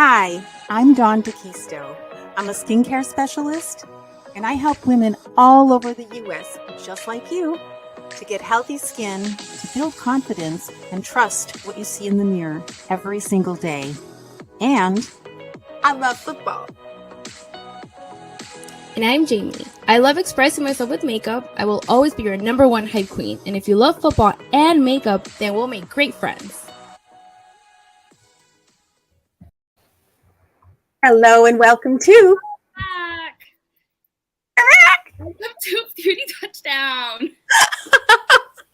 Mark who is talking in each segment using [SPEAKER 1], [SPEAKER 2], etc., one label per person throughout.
[SPEAKER 1] Hi, I'm Dawn Bakuchiol. I'm a skincare specialist, and I help women all over the U.S., just like you, to get healthy skin, to build confidence, and trust what you see in the mirror every single day. And I love football.
[SPEAKER 2] And I'm Jamie. I love expressing myself with makeup. I will always be your #1 hype queen. And if you love football and makeup, then we'll make great friends.
[SPEAKER 1] Hello and welcome to
[SPEAKER 2] Welcome to Beauty Touchdown.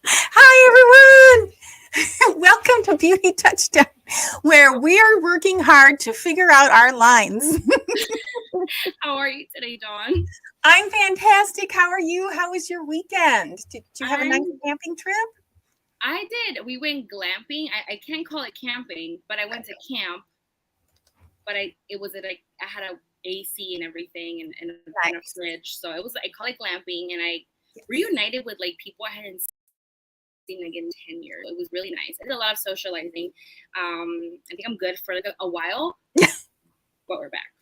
[SPEAKER 1] Hi, everyone. Welcome to Beauty Touchdown, where we are working hard to figure out our lines.
[SPEAKER 2] How are you today, Dawn?
[SPEAKER 1] I'm fantastic. How are you? How was your weekend? Did you have a nice camping trip?
[SPEAKER 2] I did. We went glamping. I can't call it camping, but I went to camp. But I had a AC and everything and a fridge. So I call it glamping, and I reunited with like people I hadn't seen like in 10 years. It was really nice. I did a lot of socializing. I think I'm good for like a while. But we're back.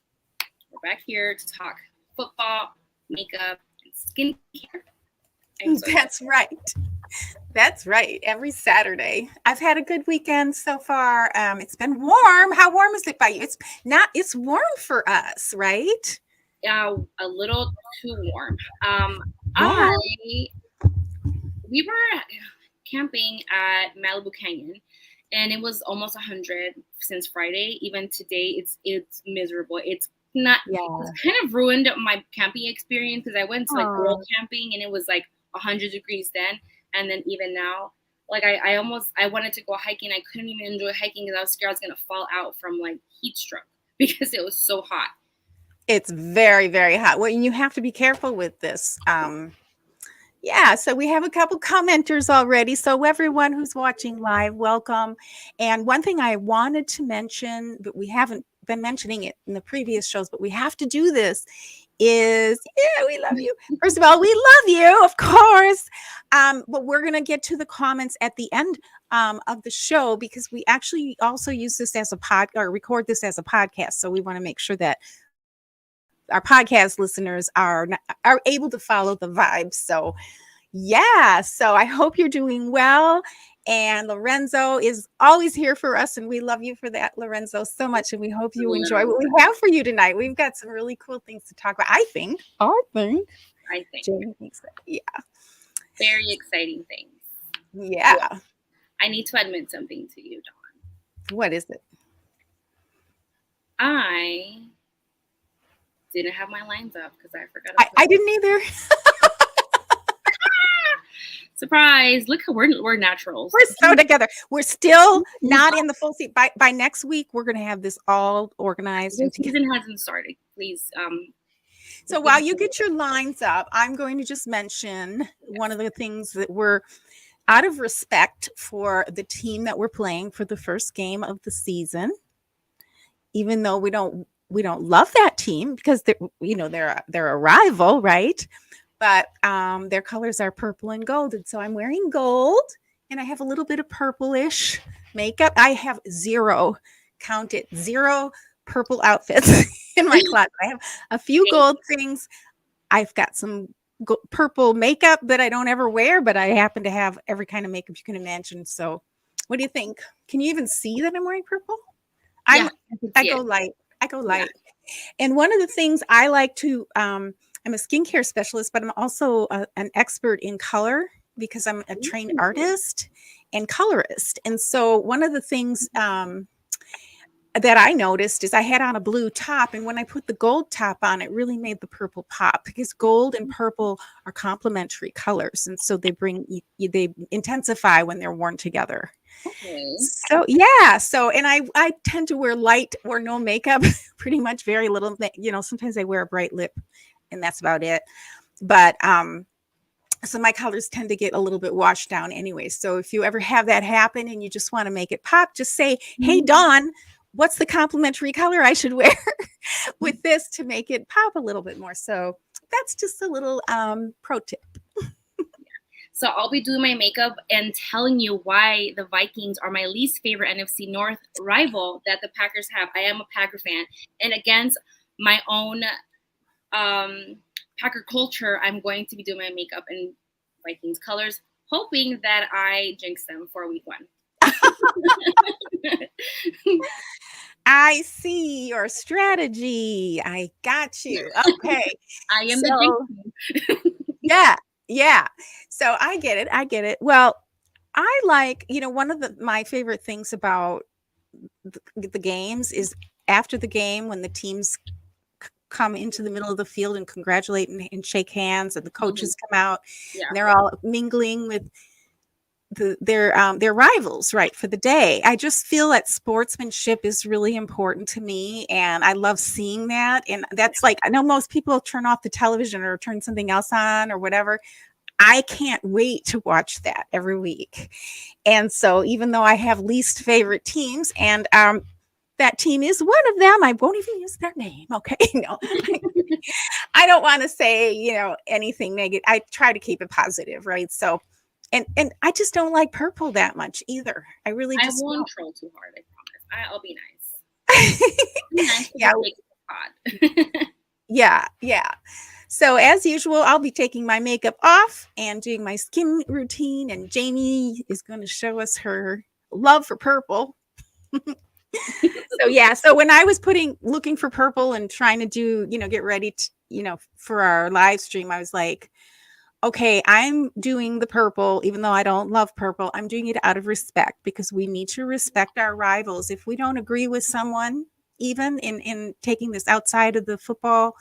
[SPEAKER 2] We're back here to talk football, makeup, and skincare.
[SPEAKER 1] That's right. That's right. Every Saturday. I've had a good weekend so far. It's been warm. How warm is it by you? It's warm for us, right?
[SPEAKER 2] A little too warm. We were camping at Malibu Canyon, and it was almost 100 since Friday. Even today, it's miserable. It's not. Yeah. It's kind of ruined my camping experience because I went to like girl camping, and it was like 100 degrees then. And then even now, like I wanted to go hiking. I couldn't even enjoy hiking because I was scared I was gonna fall out from like heat stroke because it was so hot.
[SPEAKER 1] It's very, very hot. Well, you have to be careful with this. Yeah, so we have a couple commenters already. So everyone who's watching live, welcome. And one thing I wanted to mention, but we haven't been mentioning it in the previous shows, but we have to do this, is, we love you. First of all, we love you, of course. But we're going to get to the comments at the end of the show, because we actually also use this as a record this as a podcast. So we want to make sure that our podcast listeners are able to follow the vibes. So yeah, so I hope you're doing well. And Lorenzo is always here for us, and we love you for that, Lorenzo, so much. And we hope you enjoy what we have for you tonight. We've got some really cool things to talk about. I think.
[SPEAKER 2] Jamie
[SPEAKER 1] thinks that. Yeah.
[SPEAKER 2] Very exciting things.
[SPEAKER 1] Yeah.
[SPEAKER 2] Well, I need to admit something to you, Dawn.
[SPEAKER 1] What is it?
[SPEAKER 2] I didn't have my lines up because I forgot.
[SPEAKER 1] I didn't either.
[SPEAKER 2] Surprise! Look how we're naturals.
[SPEAKER 1] We're so together. We're still not in the full seat. By next week, we're going to have this all organized.
[SPEAKER 2] The season hasn't started. Please.
[SPEAKER 1] So while you get your lines up, I'm going to just mention one of the things that we're, out of respect for the team that we're playing for the first game of the season, even though we don't love that team because they're a rival, right? But their colors are purple and gold. And so I'm wearing gold, and I have a little bit of purplish makeup. I have zero purple outfits in my closet. I have a few gold things. I've got some purple makeup that I don't ever wear, but I happen to have every kind of makeup you can imagine. So what do you think? Can you even see that I'm wearing purple? I go light. Yeah. And one of the things I like to, I'm a skincare specialist, but I'm also an expert in color because I'm a trained artist and colorist. And so one of the things that I noticed is I had on a blue top, and when I put the gold top on, it really made the purple pop, because gold and purple are complementary colors. And so they intensify when they're worn together. Okay. So yeah, and I tend to wear light or no makeup, pretty much very little, sometimes I wear a bright lip and that's about it. But so my colors tend to get a little bit washed down anyway. So if you ever have that happen and you just want to make it pop, just say, hey, Dawn, what's the complementary color I should wear with this to make it pop a little bit more? So that's just a little pro tip.
[SPEAKER 2] So I'll be doing my makeup and telling you why the Vikings are my least favorite NFC North rival that the Packers have. I am a Packer fan, and against my own Packer culture, I'm going to be doing my makeup in Vikings colors, hoping that I jinx them for week 1.
[SPEAKER 1] I see your strategy. I got you. Okay.
[SPEAKER 2] I am
[SPEAKER 1] So,
[SPEAKER 2] the jinx.
[SPEAKER 1] yeah. So I get it. Well, I like, one of my favorite things about the games is after the game when the teams come into the middle of the field and congratulate and shake hands, and the coaches come out, and they're all mingling with their rivals, right, for the day. I just feel that sportsmanship is really important to me, and I love seeing that. And that's like, I know most people turn off the television or turn something else on or whatever. I can't wait to watch that every week. And so even though I have least favorite teams, and that team is one of them, I won't even use their name. Okay. No. I don't want to say, anything negative. I try to keep it positive, right? So and I just don't like purple that much either. I really just
[SPEAKER 2] won't troll too hard, I promise. I'll be nice.
[SPEAKER 1] Yeah. So as usual, I'll be taking my makeup off and doing my skin routine, and Jamie is going to show us her love for purple. So when I was looking for purple and trying to do, get ready to, for our live stream, I was like, okay, I'm doing the purple, even though I don't love purple. I'm doing it out of respect, because we need to respect our rivals. If we don't agree with someone, even in taking this outside of the football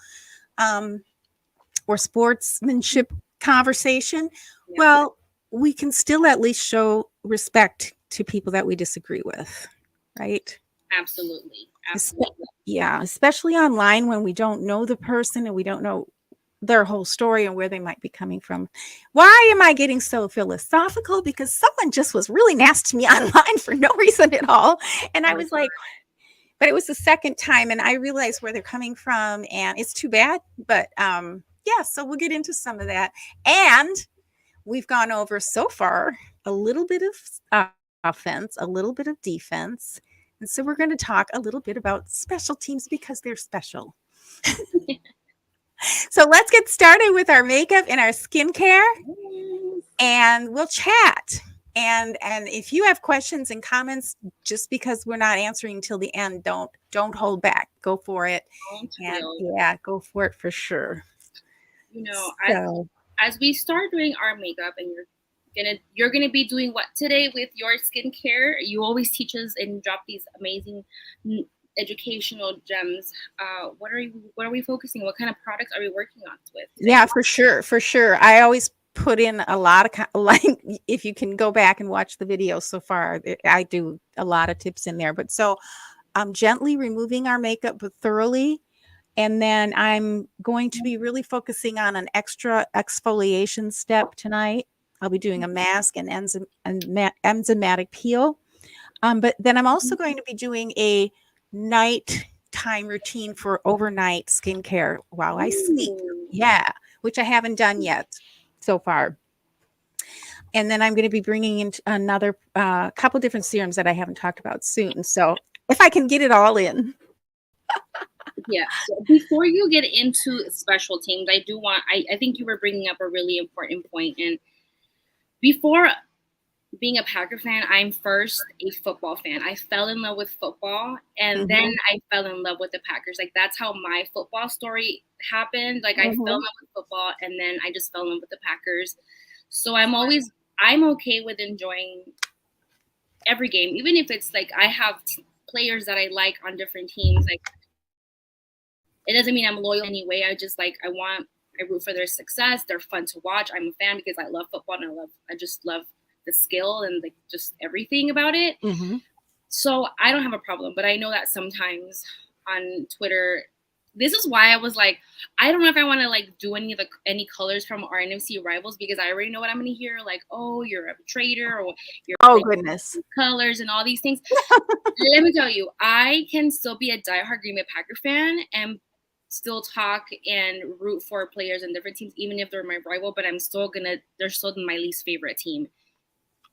[SPEAKER 1] or sportsmanship conversation, well, we can still at least show respect to people that we disagree with, right?
[SPEAKER 2] Absolutely.
[SPEAKER 1] Yeah, especially online when we don't know the person and we don't know their whole story and where they might be coming from. Why am I getting so philosophical? Because someone just was really nasty to me online for no reason at all. And I was like, but it was the second time, and I realized where they're coming from, and it's too bad. But so we'll get into some of that. And we've gone over so far a little bit of offense, a little bit of defense. And so we're going to talk a little bit about special teams because they're special. So let's get started with our makeup and our skincare, and we'll chat. And if you have questions and comments, just because we're not answering till the end, don't hold back. Go for it. Go for it for sure.
[SPEAKER 2] As we start doing our makeup, and you're gonna be doing what today with your skincare? You always teach us and drop these amazing educational gems. What are we focusing? What kind of products are we working on with today?
[SPEAKER 1] Yeah, for sure. I always put in a lot of, like, if you can go back and watch the video so far, I do a lot of tips in there. But so I'm gently removing our makeup, but thoroughly. And then I'm going to be really focusing on an extra exfoliation step tonight. I'll be doing a mask and enzymatic peel. But then I'm also going to be doing a nighttime routine for overnight skincare while I sleep. Yeah, which I haven't done yet so far. And then I'm going to be bringing in another couple different serums that I haven't talked about soon. So if I can get it all in.
[SPEAKER 2] Yeah. So before you get into special teams, I think you were bringing up a really important point. And before being a Packer fan, I'm first a football fan. I fell in love with football, and then I fell in love with the Packers. Like, that's how my football story happened. Like, I fell in love with football, and then I just fell in love with the Packers. So I'm okay with enjoying every game, even if it's like I have players that I like on different teams. Like, it doesn't mean I'm loyal anyway. I root for their success. They're fun to watch. I'm a fan because I love football, and I just love the skill and like just everything about it. So I don't have a problem, but I know that sometimes on Twitter, this is why I was like, I don't know if I want to like do any colors from our NFC rivals, because I already know what I'm going to hear. Like, oh, you're a traitor, or you're
[SPEAKER 1] goodness,
[SPEAKER 2] colors and all these things. Let me tell you, I can still be a diehard Green Bay Packer fan and still talk and root for players in different teams, even if they're my rival. But they're still my least favorite team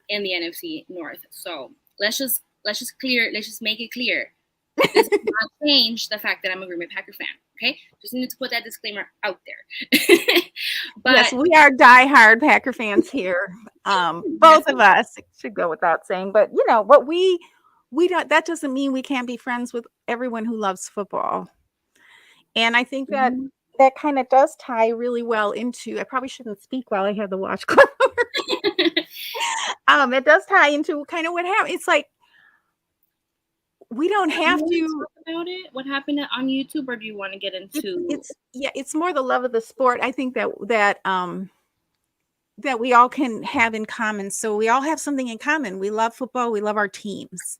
[SPEAKER 2] in the NFC North. So let's just make it clear. This does not change the fact that I'm a Green Bay Packer fan. Okay, just need to put that disclaimer out there.
[SPEAKER 1] But yes, we are diehard Packer fans here. Both of us, it should go without saying. But you know, what we don't. That doesn't mean we can't be friends with everyone who loves football. And I think that that kind of does tie really well into. I probably shouldn't speak while I have the washcloth. It does tie into kind of what happened. It's like, we don't have to
[SPEAKER 2] talk about it. What happened on YouTube, or do you want to get into?
[SPEAKER 1] It's more the love of the sport. I think that we all can have in common. So we all have something in common. We love football. We love our teams,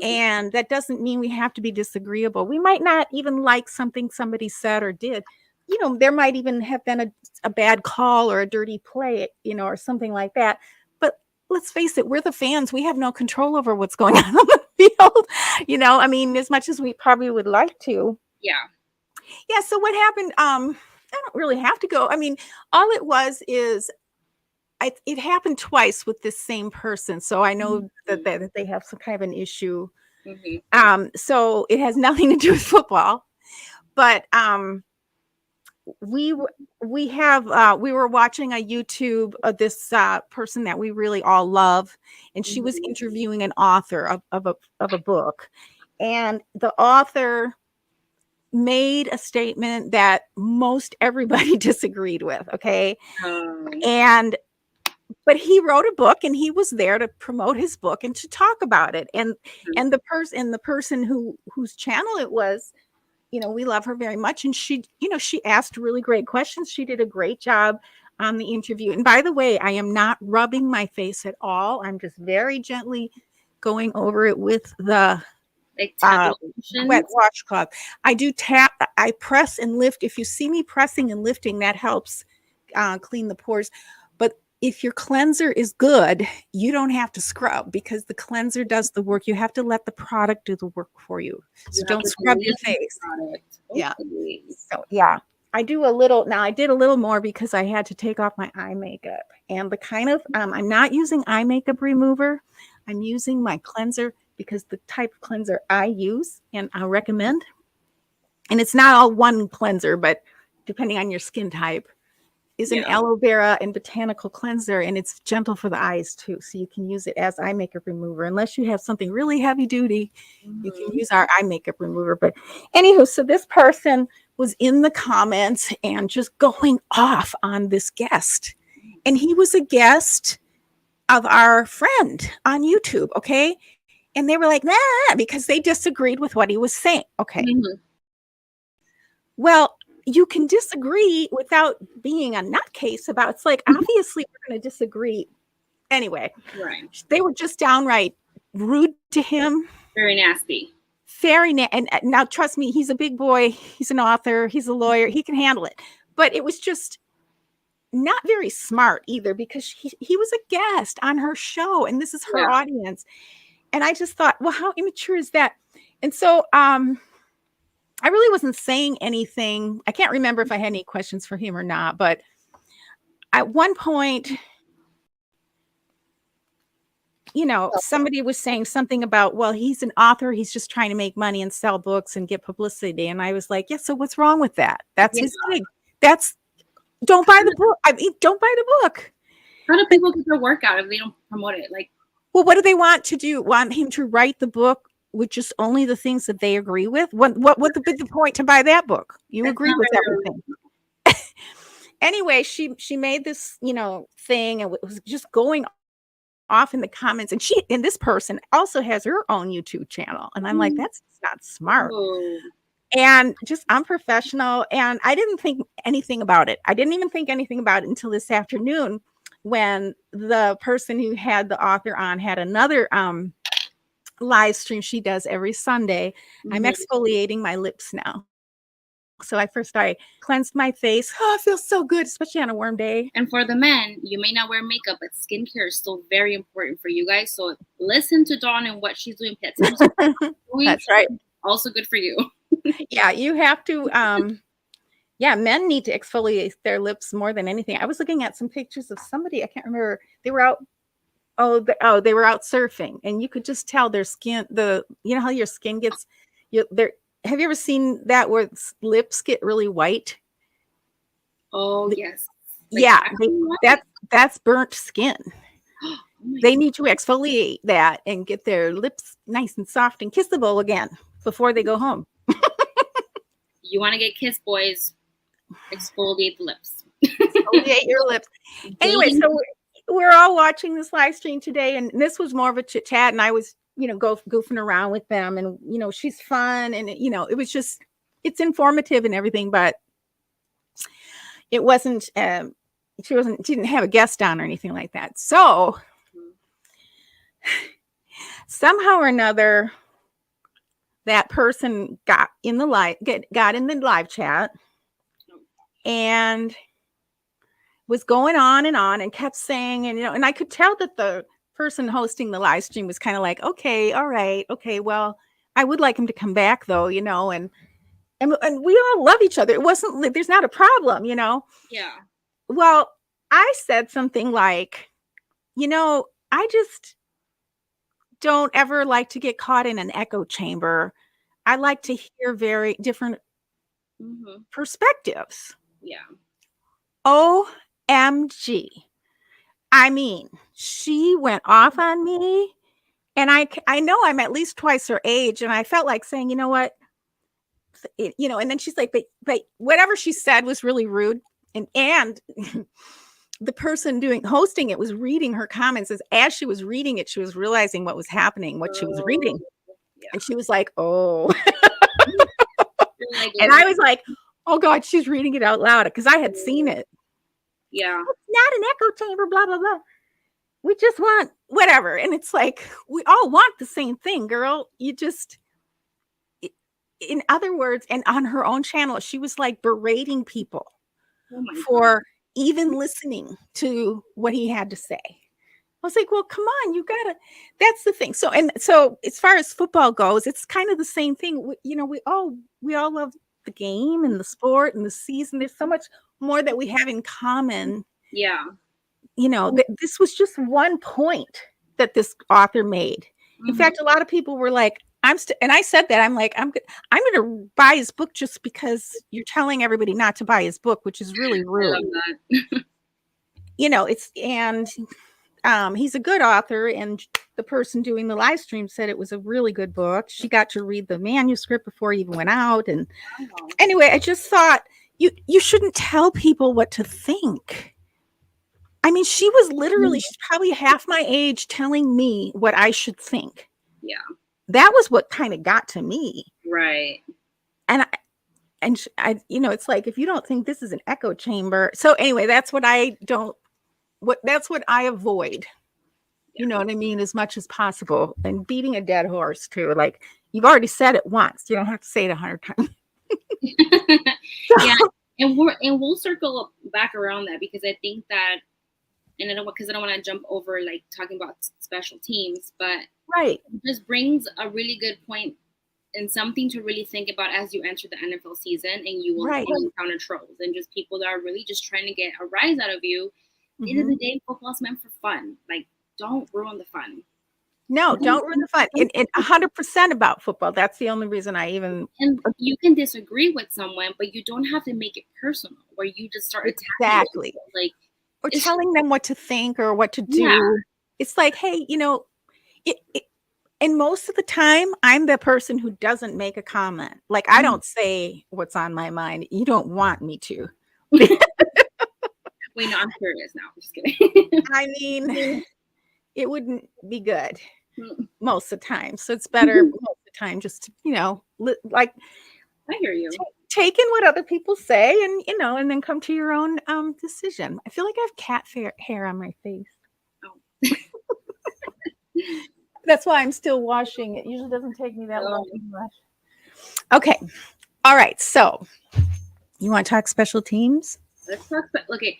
[SPEAKER 1] and that doesn't mean we have to be disagreeable. We might not even like something somebody said or did. You know, there might even have been a bad call or a dirty play, you know, or something like that. But let's face it, we're the fans. We have no control over what's going on the field. You know, I mean, as much as we probably would like to.
[SPEAKER 2] Yeah.
[SPEAKER 1] So what happened? I don't really have to go. I mean, all it was is it happened twice with this same person. So I know that they have some kind of an issue. So it has nothing to do with football, but we were watching a YouTube of this person that we really all love, and she was interviewing an author of a book, and the author made a statement that most everybody disagreed with. Okay. But he wrote a book, and he was there to promote his book and to talk about it. And the person whose channel it was, you know, we love her very much. And she asked really great questions. She did a great job on the interview. And by the way, I am not rubbing my face at all. I'm just very gently going over it with the wet washcloth. I do tap, I press and lift. If you see me pressing and lifting, that helps clean the pores. But if your cleanser is good, you don't have to scrub, because the cleanser does the work. You have to let the product do the work for you. So don't scrub your face. Yeah. So yeah, I do a little now. I did a little more because I had to take off my eye makeup, and the kind of I'm not using eye makeup remover. I'm using my cleanser, because the type of cleanser I use and I recommend, and it's not all one cleanser, but depending on your skin type, is an aloe vera and botanical cleanser, and it's gentle for the eyes too. So you can use it as eye makeup remover. Unless you have something really heavy duty, you can use our eye makeup remover. But anywho, so this person was in the comments and just going off on this guest. And he was a guest of our friend on YouTube, okay? And they were like, nah, because they disagreed with what he was saying. Okay. Well, you can disagree without being a nutcase about it's like, obviously we're going to disagree anyway.
[SPEAKER 2] Right.
[SPEAKER 1] They were just downright rude to him.
[SPEAKER 2] Very nasty.
[SPEAKER 1] And now trust me, he's a big boy. He's an author. He's a lawyer. He can handle it. But it was just not very smart either, because he was a guest on her show, and this is her audience. And I just thought, well, how immature is that? And so I really wasn't saying anything. I can't remember if I had any questions for him or not, but at one point, you know, somebody was saying something about, well, he's an author. He's just trying to make money and sell books and get publicity. And I was like, yeah, so what's wrong with that? That's his gig. Don't buy the book. I mean, don't buy the book.
[SPEAKER 2] How do people get their work out if they don't promote it? Like,
[SPEAKER 1] well, what do they want to do? Want him to write the book with just only the things that they agree with? What would be the point to buy that book? You agree with everything. Anyway, she made this, you know, thing, and it was just going off in the comments. And this person also has her own YouTube channel. And I'm like, that's not smart. And just unprofessional. And I didn't think anything about it. I didn't even think anything about it until this afternoon, when the person who had the author on had another live stream she does every Sunday. I'm exfoliating my lips now. So I cleansed my face. Oh, it feels so good, especially on a warm day.
[SPEAKER 2] And for the men, you may not wear makeup, but skincare is still very important for you guys. So listen to Dawn and what she's doing.
[SPEAKER 1] That's right.
[SPEAKER 2] Also good for you.
[SPEAKER 1] Yeah, you have to. Yeah, men need to exfoliate their lips more than anything. I was looking at some pictures of somebody, I can't remember. They were out. They were out surfing, and you could just tell their skin. You know how your skin gets. There. Have you ever seen that where lips get really white?
[SPEAKER 2] Oh yes. Like
[SPEAKER 1] Yeah,
[SPEAKER 2] white?
[SPEAKER 1] that's burnt skin.
[SPEAKER 2] Oh my
[SPEAKER 1] They need to exfoliate that and get their lips nice and soft and kissable again before they go home.
[SPEAKER 2] You want to get kissed, boys? Exfoliate the lips.
[SPEAKER 1] Exfoliate your lips. Anyway,
[SPEAKER 2] Dating.
[SPEAKER 1] so we're all watching this live stream today, and this was more of a chit chat, and I was, goofing around with them, and she's fun, and it was just, it's informative and everything, but it wasn't. She didn't have a guest on or anything like that. So somehow or another, that person got in the live chat and was going on and kept saying, and I could tell that the person hosting the live stream was kind of like, okay, all right, okay, well, I would like him to come back though, and we all love each other. It wasn't like there's not a problem,
[SPEAKER 2] Yeah.
[SPEAKER 1] Well, I said something like, I just don't ever like to get caught in an echo chamber. I like to hear very different perspectives.
[SPEAKER 2] Yeah.
[SPEAKER 1] OMG. I mean, she went off on me, and I know I'm at least twice her age, and I felt like saying, you know what, and then she's like, but whatever she said was really rude, and the person hosting it was reading her comments. As she was reading it, she was realizing what was happening, what she was reading, and she was like, oh. And I was like, oh God, she's reading it out loud, because I had seen it.
[SPEAKER 2] Yeah.
[SPEAKER 1] It's not an echo chamber, blah, blah, blah. We just want whatever. And it's like, we all want the same thing, girl. You just, in other words, and on her own channel, she was like berating people for even listening to what he had to say. I was like, well, come on, that's the thing. So as far as football goes, it's kind of the same thing. We all love the game and the sport and the season. There's so much more that we have in common.
[SPEAKER 2] Yeah.
[SPEAKER 1] This was just one point that this author made. In fact, a lot of people were like, and I said that, I'm like, I'm going to buy his book just because you're telling everybody not to buy his book, which is really rude.
[SPEAKER 2] I love
[SPEAKER 1] that. He's a good author, and the person doing the live stream said it was a really good book. She got to read the manuscript before he even went out. And anyway, I just thought you shouldn't tell people what to think. I mean, she was literally, she's probably half my age, telling me what I should think.
[SPEAKER 2] Yeah.
[SPEAKER 1] That was what kind of got to me.
[SPEAKER 2] Right.
[SPEAKER 1] And I, it's like, if you don't think this is an echo chamber. So anyway, that's what I avoid. You know what I mean? As much as possible. And beating a dead horse too. Like, you've already said it once. You don't have to say it 100 times.
[SPEAKER 2] Yeah. And we'll circle back around that, because I think that, and I don't want to jump over like talking about special teams, but
[SPEAKER 1] right,
[SPEAKER 2] it just brings a really good point and something to really think about as you enter the NFL season, and you will encounter trolls and just people that are really just trying to get a rise out of you. At the end of the day, football's meant for fun. Like, don't ruin the fun.
[SPEAKER 1] No, don't ruin the fun. And 100% about football. That's the only reason I even.
[SPEAKER 2] And you can disagree with someone, but you don't have to make it personal, where you just start
[SPEAKER 1] attacking. Like, or telling them what to think or what to do. Yeah. It's like, hey, and most of the time, I'm the person who doesn't make a comment. Like, I don't say what's on my mind. You don't want me to.
[SPEAKER 2] Wait, no, I'm curious now. I'm just kidding.
[SPEAKER 1] I mean, it wouldn't be good most of the time. So it's better most of the time just to, like,
[SPEAKER 2] I hear you.
[SPEAKER 1] Take in what other people say, and and then come to your own decision. I feel like I have cat hair on my face. Oh. That's why I'm still washing. It usually doesn't take me that long to wash. Okay. All right. So you want to talk special teams?
[SPEAKER 2] Let's talk. Okay.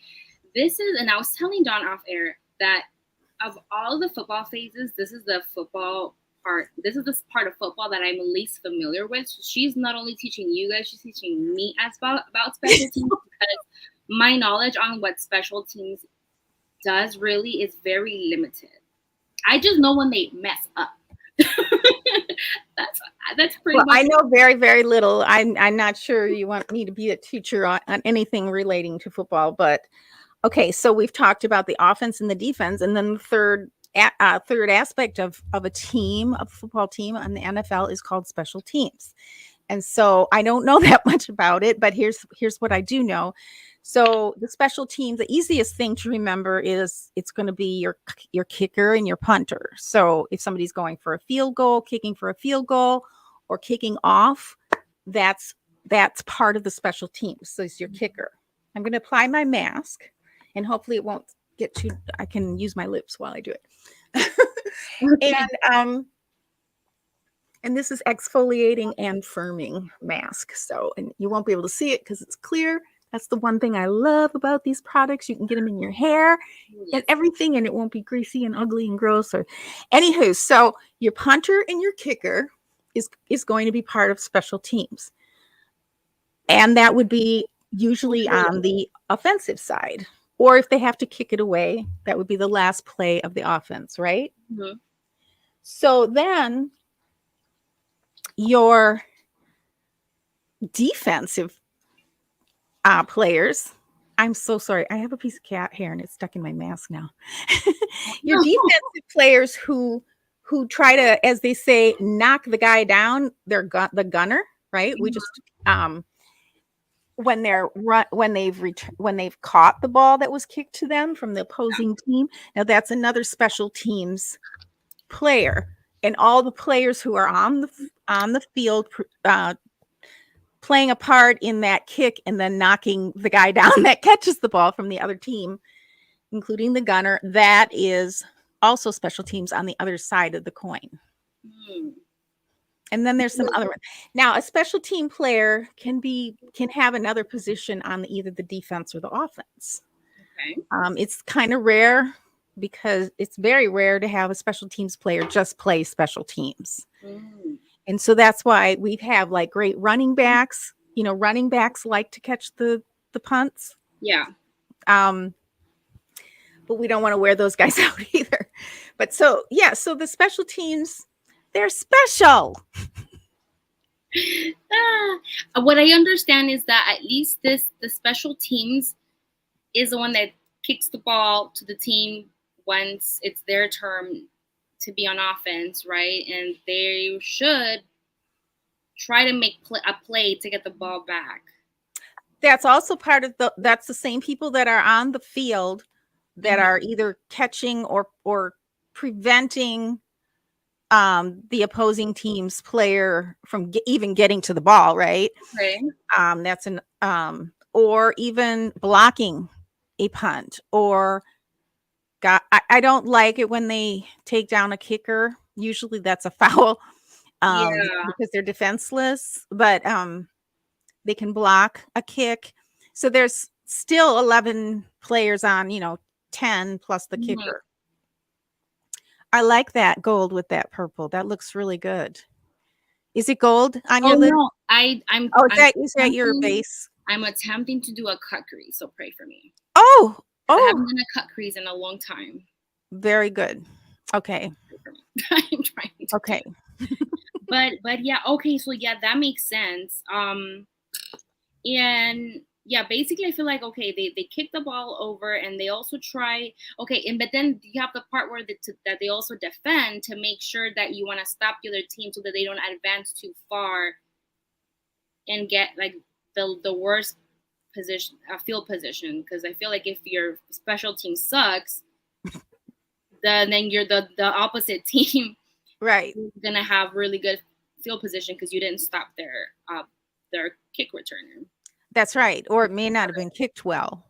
[SPEAKER 2] This is, and I was telling Dawn off air that of all the football phases, this is the football part. This is this part of football that I'm least familiar with. She's not only teaching you guys, she's teaching me as well about special teams because my knowledge on what special teams does really is very limited. I just know when they mess up. that's pretty
[SPEAKER 1] Well,
[SPEAKER 2] much.
[SPEAKER 1] I know very, very little. I'm not sure you want me to be a teacher on anything relating to football, but okay. So we've talked about the offense and the defense, and then the third aspect of a team, a football team on the NFL is called special teams. And so I don't know that much about it, but here's what I do know. So the special teams, the easiest thing to remember is it's going to be your kicker and your punter. So if somebody's going for a field goal, kicking for a field goal, or kicking off, that's part of the special teams. So it's your kicker. I'm going to apply my mask, and hopefully it won't get too. I can use my lips while I do it. And this is exfoliating and firming mask. So, and you won't be able to see it because it's clear. That's the one thing I love about these products. You can get them in your hair and everything, and it won't be greasy and ugly and gross. Or, anywho, so your punter and your kicker is going to be part of special teams, and that would be usually on the offensive side, or if they have to kick it away, that would be the last play of the offense, right?
[SPEAKER 2] Mm-hmm.
[SPEAKER 1] So then your defensive players, I'm so sorry, I have a piece of cat hair and it's stuck in my mask now. Your defensive players who try to, as they say, knock the guy down, they're the gunner, right? We just when they've caught the ball that was kicked to them from the opposing team. Now that's another special teams player, and all the players who are on the field playing a part in that kick and then knocking the guy down that catches the ball from the other team, including the gunner, that is also special teams on the other side of the coin. And then there's some other ones. Now, a special team player can have another position on either the defense or the offense.
[SPEAKER 2] Okay.
[SPEAKER 1] It's kind of rare because it's very rare to have a special teams player just play special teams. And so that's why we have like great running backs. You know, running backs like to catch the punts.
[SPEAKER 2] Yeah.
[SPEAKER 1] But we don't want to wear those guys out either. But so the special teams, they're special.
[SPEAKER 2] What I understand is that at least the special teams is the one that kicks the ball to the team once it's their turn to be on offense, right? And they should try to make a play to get the ball back.
[SPEAKER 1] That's also part of that's the same people that are on the field that are either catching or preventing the opposing team's player from even getting to the ball, right?
[SPEAKER 2] Right.
[SPEAKER 1] That's or even blocking a punt, or I don't like it when they take down a kicker. Usually that's a foul because they're defenseless, but they can block a kick. So there's still 11 players on, 10 plus the kicker. I like that gold with that purple. That looks really good. Is it gold on your lid?
[SPEAKER 2] No,
[SPEAKER 1] Is that your base?
[SPEAKER 2] I'm attempting to do a cut crease, so pray for me.
[SPEAKER 1] I
[SPEAKER 2] haven't done a cut crease in a long time.
[SPEAKER 1] Very good. Okay.
[SPEAKER 2] I'm trying to.
[SPEAKER 1] Okay.
[SPEAKER 2] but yeah, okay, so yeah, that makes sense. And yeah, basically I feel like, okay, they kick the ball over and they also try, but then you have the part where that they also defend to make sure that you want to stop the other team so that they don't advance too far and get like the worst position, field position. Because I feel like if your special team sucks, then you're the opposite team,
[SPEAKER 1] right?
[SPEAKER 2] Gonna have really good field position because you didn't stop their kick returner.
[SPEAKER 1] That's right. Or it may not have been kicked well.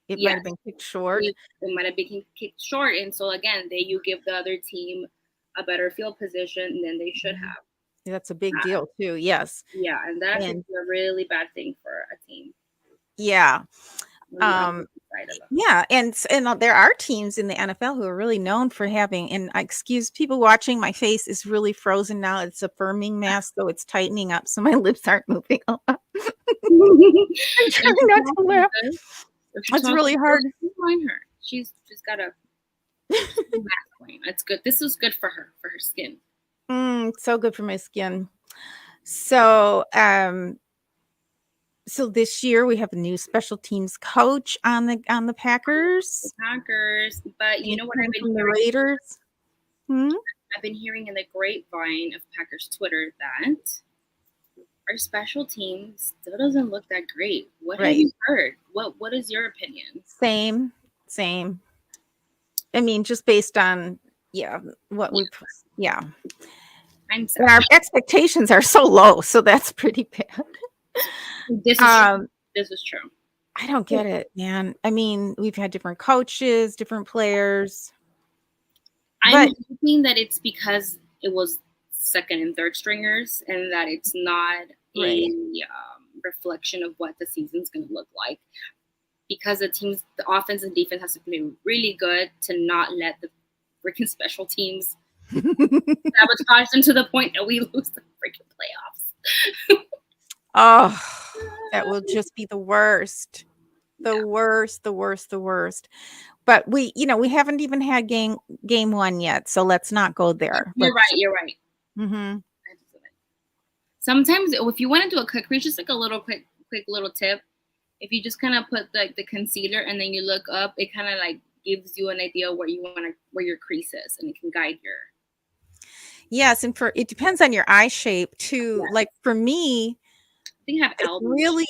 [SPEAKER 1] It might have been kicked short.
[SPEAKER 2] It might have been kicked short, and so again, you give the other team a better field position than they should have.
[SPEAKER 1] That's a big deal too. Yes.
[SPEAKER 2] Yeah, and that is a really bad thing for a team.
[SPEAKER 1] Yeah. Yeah, and there are teams in the NFL who are really known for having, and excuse people watching, my face is really frozen now. It's a firming mask, so it's tightening up, so my lips aren't moving a lot. I'm trying not to laugh. It's really hard.
[SPEAKER 2] Find her. She's got a mask going. It's good. This is good for her skin.
[SPEAKER 1] So good for my skin. So, so this year we have a new special teams coach on the Packers.
[SPEAKER 2] But you know what I've been
[SPEAKER 1] from the Raiders.
[SPEAKER 2] I've been hearing in the grapevine of Packers Twitter that our special teams still doesn't look that great. What have you heard? What is your opinion?
[SPEAKER 1] Same. I mean, just based on what we
[SPEAKER 2] I'm
[SPEAKER 1] sorry. Our expectations are so low, so that's pretty bad.
[SPEAKER 2] This is true.
[SPEAKER 1] I don't get it, man. I mean, we've had different coaches, different players.
[SPEAKER 2] I'm hoping that it's because it was second and third stringers, and that it's not a reflection of what the season's going to look like. Because the offense and defense has to be really good to not let the freaking special teams sabotage them to the point that we lose the freaking playoffs.
[SPEAKER 1] Oh, that will just be the worst. The worst. But we haven't even had game one yet, so let's not go there.
[SPEAKER 2] You're right. Mm-hmm. Sometimes if you want to do a quick crease, just like a little quick little tip, if you just kind of put the concealer and then you look up, it kind of like gives you an idea where your crease is, and it can guide your.
[SPEAKER 1] Yes, and it depends on your eye shape too. Yes. Like for me,
[SPEAKER 2] I think I have almond.
[SPEAKER 1] Really?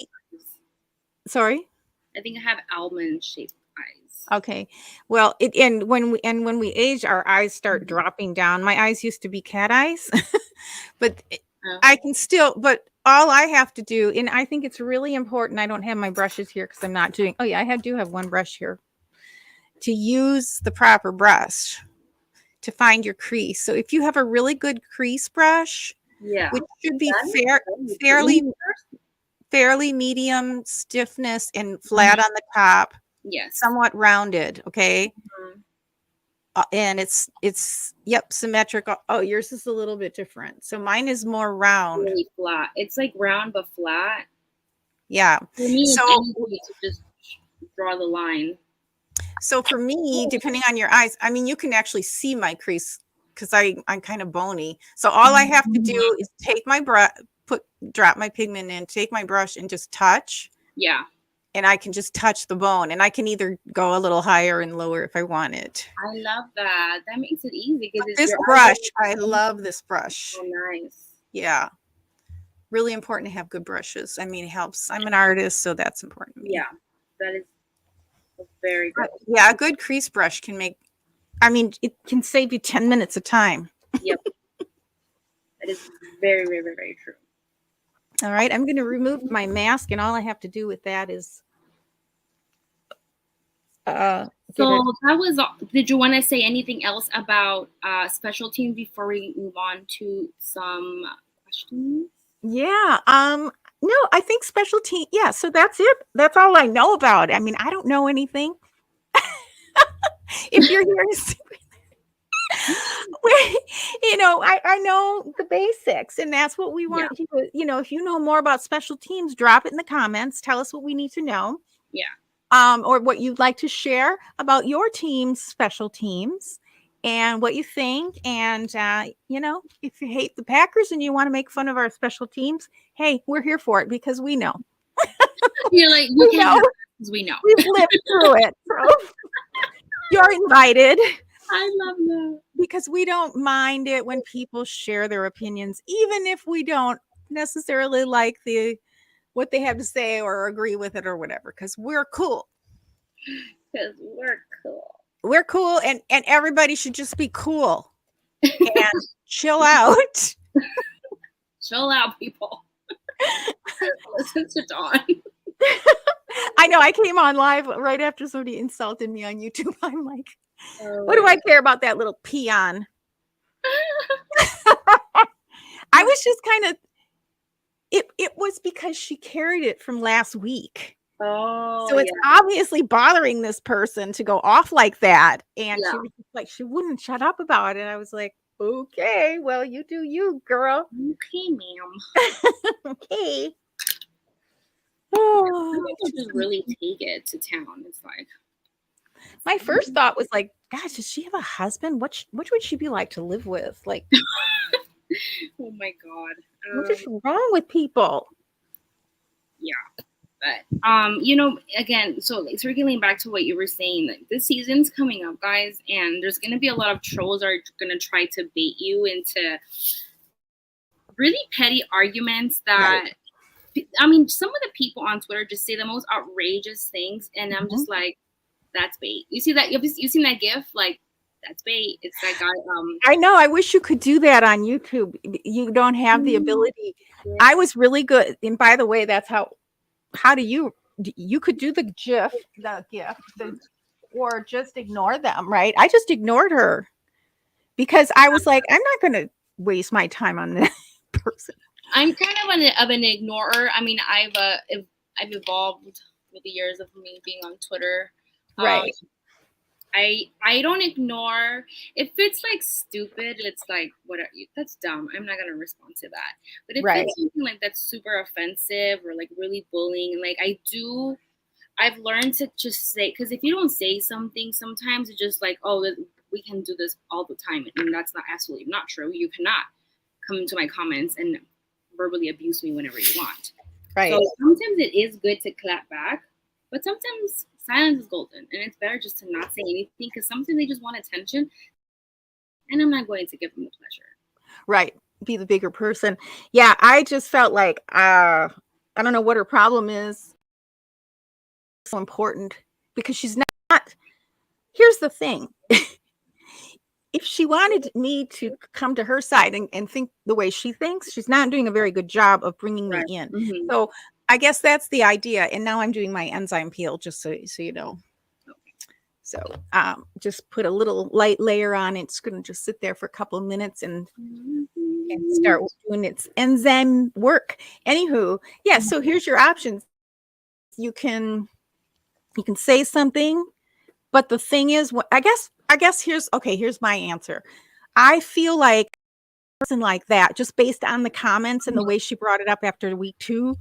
[SPEAKER 1] Sorry?
[SPEAKER 2] I think I have almond shaped eyes.
[SPEAKER 1] Okay. Well, when we age, our eyes start dropping down. My eyes used to be cat eyes, but I can still. But all I have to do, and I think it's really important. I don't have my brushes here because I'm not doing. Oh yeah, I do have one brush here. To use the proper brush to find your crease. So if you have a really good crease brush, which should be fairly medium stiffness and flat on the top, somewhat rounded, okay, and it's symmetric. Oh, yours is a little bit different. So mine is more round,
[SPEAKER 2] really flat. It's like round but flat.
[SPEAKER 1] Yeah.
[SPEAKER 2] For me, so to just draw the line.
[SPEAKER 1] So for me, depending on your eyes, I mean, you can actually see my crease because I'm kind of bony. So all I have to do is take my brush, drop my pigment in, take my brush and just touch.
[SPEAKER 2] Yeah.
[SPEAKER 1] And I can just touch the bone, and I can either go a little higher and lower if I want it.
[SPEAKER 2] I love that. That makes it easy.
[SPEAKER 1] This brush, I love this brush.
[SPEAKER 2] So nice.
[SPEAKER 1] Yeah. Really important to have good brushes. I mean, it helps. I'm an artist, so that's important to me.
[SPEAKER 2] Yeah. That is very good.
[SPEAKER 1] Yeah, a good crease brush can make, I mean, it can save you 10 minutes of time.
[SPEAKER 2] Yep. That is very, very, very, very true.
[SPEAKER 1] All right, I'm going to remove my mask, and all I have to do with that is.
[SPEAKER 2] So that was. Did you want to say anything else about special teams before we move on to some questions?
[SPEAKER 1] Yeah. No, I think special team. Yeah. So that's it. That's all I know about it. I mean, I don't know anything. If you're here to I know the basics, and that's what we want you to, if you know more about special teams, drop it in the comments. Tell us what we need to know.
[SPEAKER 2] Yeah.
[SPEAKER 1] Or what you'd like to share about your team's special teams and what you think. And, if you hate the Packers and you want to make fun of our special teams, hey, we're here for it because we know.
[SPEAKER 2] You're like, we know. We know.
[SPEAKER 1] We've lived through it. So you're invited.
[SPEAKER 2] I love that.
[SPEAKER 1] Because we don't mind it when people share their opinions, even if we don't necessarily like what they have to say or agree with it or whatever, because we're cool.
[SPEAKER 2] Because we're cool.
[SPEAKER 1] We're cool, and everybody should just be cool and chill out.
[SPEAKER 2] Chill out, people. Listen to Dawn.
[SPEAKER 1] I know. I came on live right after somebody insulted me on YouTube. I'm like, what do I care about that little peon? I was just kind of, it was because she carried it from last week.
[SPEAKER 2] Oh,
[SPEAKER 1] So it's
[SPEAKER 2] yeah.
[SPEAKER 1] obviously bothering this person to go off like that. And she
[SPEAKER 2] Yeah.
[SPEAKER 1] was just like, she wouldn't shut up about it. I was like, okay, well, you do you, girl.
[SPEAKER 2] Okay, ma'am.
[SPEAKER 1] Okay.
[SPEAKER 2] Some
[SPEAKER 1] Oh,
[SPEAKER 2] people just really take it to town. It's like,
[SPEAKER 1] my first thought was like, gosh, does she have a husband? What would she be like to live with? Like,
[SPEAKER 2] oh my god.
[SPEAKER 1] what is wrong with people?
[SPEAKER 2] Yeah. But again, so like circling back to what you were saying, like this season's coming up, guys, and there's gonna be a lot of trolls are gonna try to bait you into really petty arguments that I mean, some of the people on Twitter just say the most outrageous things, and I'm just like, that's bait. You see that? You seen that GIF? Like, that's bait. It's that guy.
[SPEAKER 1] I know. I wish you could do that on YouTube. You don't have the ability. I was really good. And by the way, that's how do you could do the GIF, or just ignore them, right? I just ignored her because I was like, I'm not going to waste my time on this person.
[SPEAKER 2] I'm kind of an ignorer. I mean, I've evolved with the years of me being on Twitter.
[SPEAKER 1] Right.
[SPEAKER 2] I don't ignore if it's like stupid. It's like that's dumb. I'm not gonna respond to that. But if it's something like that's super offensive or like really bullying, like I've learned to just say, because if you don't say something, sometimes it's just like, oh, we can do this all the time, and that's not absolutely not true. You cannot come into my comments and verbally abuse me whenever you want. Right. So sometimes it is good to clap back, but sometimes silence is golden, and it's better just to not say anything because sometimes they just want attention, and I'm not going to give them the pleasure.
[SPEAKER 1] Right. Be the bigger person. Yeah, I just felt like I don't know what her problem is. So important because she's not. Here's the thing. If she wanted me to come to her side and think the way she thinks, she's not doing a very good job of bringing me in.
[SPEAKER 2] Mm-hmm.
[SPEAKER 1] So I guess that's the idea. And now I'm doing my enzyme peel, just so you know. So just put a little light layer on it. It's going to just sit there for a couple of minutes and start doing its enzyme work. Anywho, yeah, so here's your options. You can say something, but the thing is, I guess here's my answer. I feel like a person like that, just based on the comments and the way she brought it up after week 2,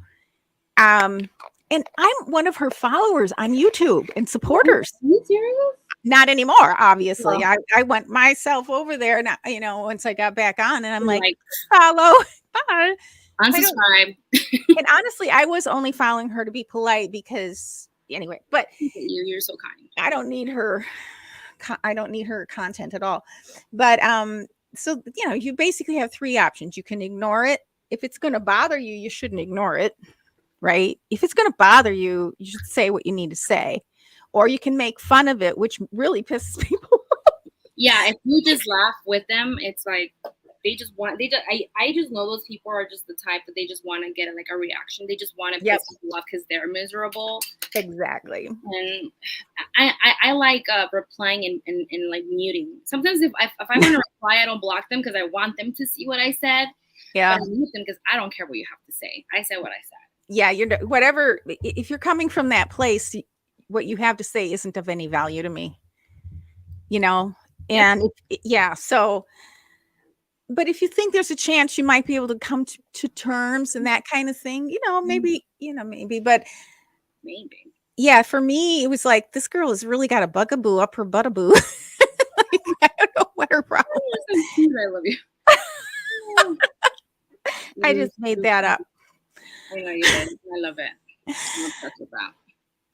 [SPEAKER 1] and I'm one of her followers on YouTube and supporters.
[SPEAKER 2] Are you serious?
[SPEAKER 1] Not anymore, obviously. No. I went myself over there, and once I got back on, and I'm like follow, bye,
[SPEAKER 2] unsubscribe.
[SPEAKER 1] And honestly, I was only following her to be polite because anyway. But
[SPEAKER 2] you're so kind.
[SPEAKER 1] I don't need her content at all. But so you basically have 3 options. You can ignore it. If it's going to bother you, you shouldn't ignore it, right? If it's going to bother you, you should say what you need to say, or you can make fun of it, which really pisses people off.
[SPEAKER 2] Yeah, if you just laugh with them, it's like I just know those people are just the type that they just want to get a reaction. They just want to piss people off because they're miserable.
[SPEAKER 1] Exactly.
[SPEAKER 2] And I like replying and like muting. Sometimes if I want to reply, I don't block them because I want them to see what I said.
[SPEAKER 1] Yeah.
[SPEAKER 2] But I mute them because I don't care what you have to say. I said what I said.
[SPEAKER 1] Yeah, whatever. If you're coming from that place, what you have to say isn't of any value to me. And so. But if you think there's a chance you might be able to come to terms and that kind of thing, maybe, but
[SPEAKER 2] maybe.
[SPEAKER 1] Yeah, for me, it was like, this girl has really got a bugaboo up her buttaboo. I don't know what her problem is.
[SPEAKER 2] So cute. I love you.
[SPEAKER 1] I just made that up.
[SPEAKER 2] I know you did. I love it. I'm obsessed with that.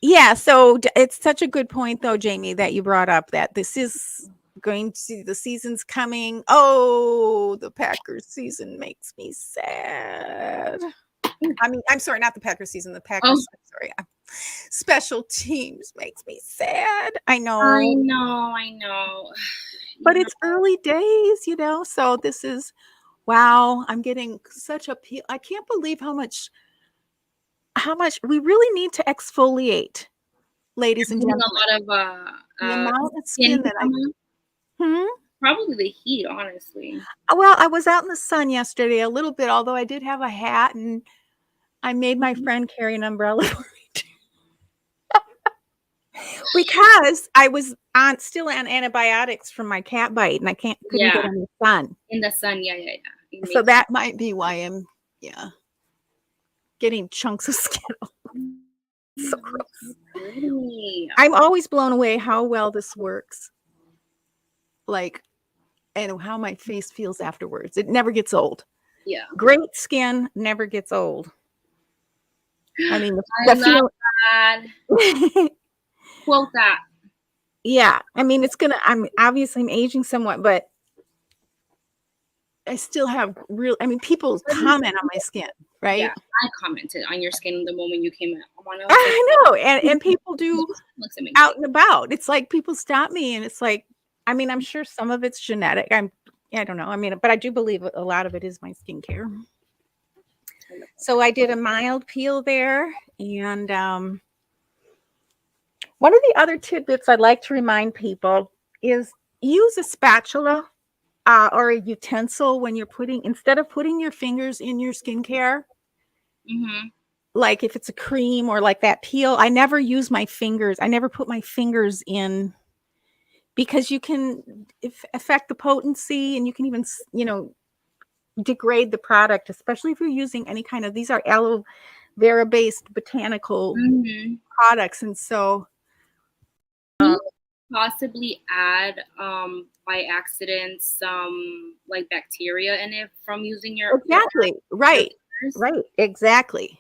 [SPEAKER 1] Yeah, so it's such a good point, though, Jamie, that you brought up that this is going to the season's coming. Oh, the Packers season makes me sad. I mean, I'm sorry, not the Packers season. The Packers, sorry. Special teams makes me sad. I know. But it's early days, so this is, wow, I'm getting such a, I can't believe how much we really need to exfoliate, ladies and gentlemen.
[SPEAKER 2] A lot of
[SPEAKER 1] the amount of skin that
[SPEAKER 2] probably the heat, honestly.
[SPEAKER 1] Well, I was out in the sun yesterday a little bit, although I did have a hat, and I made my friend carry an umbrella for me too. because I was still on antibiotics from my cat bite, and I couldn't get
[SPEAKER 2] Yeah,
[SPEAKER 1] in the sun.
[SPEAKER 2] in the sun. Yeah, yeah, yeah.
[SPEAKER 1] So that might be why I'm getting chunks of skin. So gross.
[SPEAKER 2] Pretty.
[SPEAKER 1] I'm always blown away how well this works. Like, and how my face feels afterwards. It never gets old.
[SPEAKER 2] Yeah.
[SPEAKER 1] Great skin never gets old. I mean,
[SPEAKER 2] I love that. Quote that.
[SPEAKER 1] Yeah. I mean, I'm obviously aging somewhat, but I still have people comment on my skin, right?
[SPEAKER 2] Yeah, I commented on your skin the moment you came out.
[SPEAKER 1] I know. And people do out and about. It's like people stop me and it's like, I mean, I'm sure some of it's genetic. I don't know. I mean, but I do believe a lot of it is my skincare. So I did a mild peel there. And one of the other tidbits I'd like to remind people is use a spatula or a utensil when you're instead of putting your fingers in your skincare.
[SPEAKER 2] Mm-hmm.
[SPEAKER 1] Like if it's a cream or like that peel, I never use my fingers. I never put my fingers in because you can affect the potency and you can even, degrade the product, especially if you're using any kind of, these are aloe vera based botanical products. And so
[SPEAKER 2] possibly add by accident some like bacteria in it from using your
[SPEAKER 1] right exactly.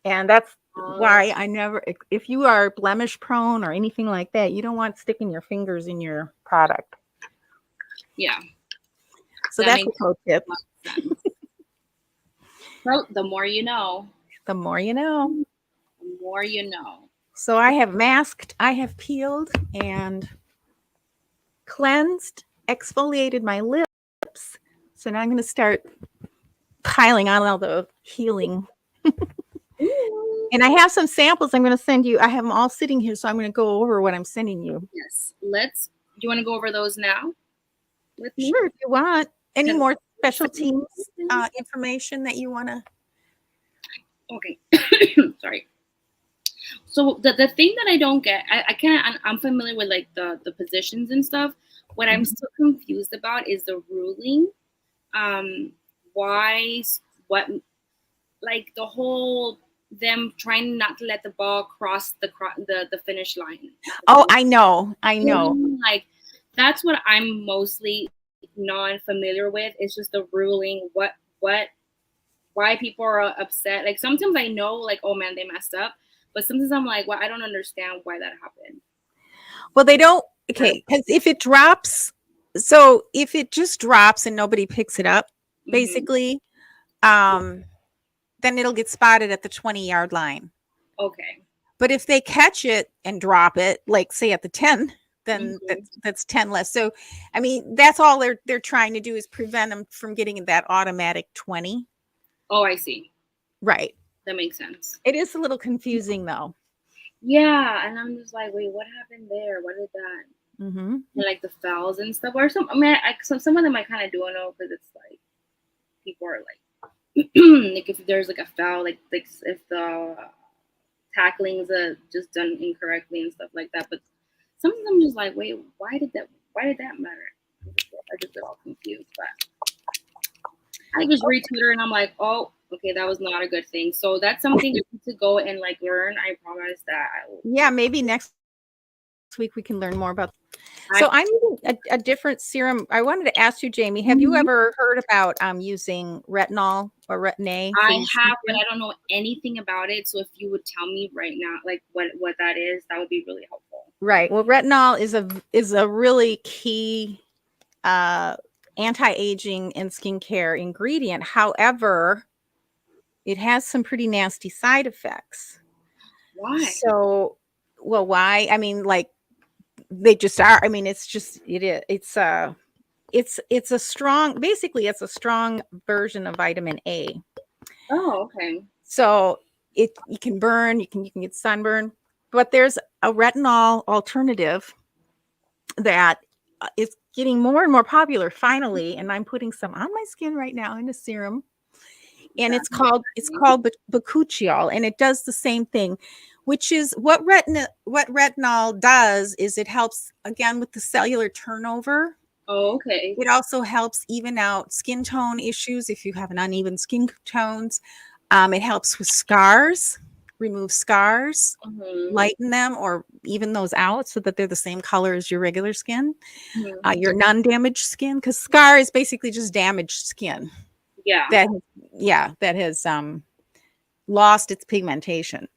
[SPEAKER 1] And that's why I never, if you are blemish prone or anything like that, you don't want sticking your fingers in your product.
[SPEAKER 2] Yeah.
[SPEAKER 1] So that's a pro tip.
[SPEAKER 2] So the more you know.
[SPEAKER 1] The more you know.
[SPEAKER 2] The more you know.
[SPEAKER 1] So I have masked, I have peeled and cleansed, exfoliated my lips. So now I'm going to start piling on all the healing. And I have some samples I'm going to send you. I have them all sitting here, so I'm going to go over what I'm sending you.
[SPEAKER 2] Yes. Do you want to go over those now with me?
[SPEAKER 1] Sure, if you want. Any more specialty information that you want to?
[SPEAKER 2] Okay. Sorry. So the thing that I don't get, I'm familiar with like the positions and stuff. What I'm still confused about is the ruling. Like the whole them trying not to let the ball cross the finish line.
[SPEAKER 1] Oh, I know.
[SPEAKER 2] Like that's what I'm mostly non-familiar with. It's just the ruling. Why people are upset. Like sometimes I know, like, oh man, they messed up. But sometimes I'm like, well, I don't understand why that happened.
[SPEAKER 1] Well, they don't. Okay, because if it drops, so if it just drops and nobody picks it up, basically, then it'll get spotted at the 20-yard line.
[SPEAKER 2] Okay.
[SPEAKER 1] But if they catch it and drop it, like say at the 10, then that's 10 less. So, I mean, that's all they're trying to do is prevent them from getting that automatic 20.
[SPEAKER 2] Oh, I see.
[SPEAKER 1] Right.
[SPEAKER 2] That makes sense.
[SPEAKER 1] It is a little confusing though.
[SPEAKER 2] Yeah, and I'm just like, wait, what happened there? What did that? And like the fouls and stuff, or some. I mean, some of them I kind of do know because it's like people are like, like if there's like a foul, like if the tackling is just done incorrectly and stuff like that. But sometimes I'm just like, wait, why did that matter? I just get all confused, but I just read Twitter and I'm like, oh, okay, that was not a good thing. So that's something you need to go and like learn. I promise that I will.
[SPEAKER 1] Yeah, maybe next week we can learn more about. So I'm using a different serum. I wanted to ask you, Jamie, have you ever heard about using retinol or retin-A?
[SPEAKER 2] I have, but I don't know anything about it. So if you would tell me right now, like what that is, that would be really helpful.
[SPEAKER 1] Right. Well, retinol is a really key anti-aging and skincare ingredient. However, it has some pretty nasty side effects.
[SPEAKER 2] Why?
[SPEAKER 1] So, well, why? I mean, like they just are. I mean, it's a strong, basically it's a strong version of vitamin A.
[SPEAKER 2] Oh, okay.
[SPEAKER 1] So you can burn, you can get sunburn, but there's a retinol alternative that is getting more and more popular finally, and I'm putting some on my skin right now in a serum. And it's called Bakuchiol, and it does the same thing. which is what retinol does is it helps again with the cellular turnover.
[SPEAKER 2] Oh, okay.
[SPEAKER 1] It also helps even out skin tone issues if you have an uneven skin tones. It helps with scars, remove scars, lighten them, or even those out so that they're the same color as your regular skin, your non-damaged skin, because scar is basically just damaged skin.
[SPEAKER 2] Yeah.
[SPEAKER 1] That has lost its pigmentation.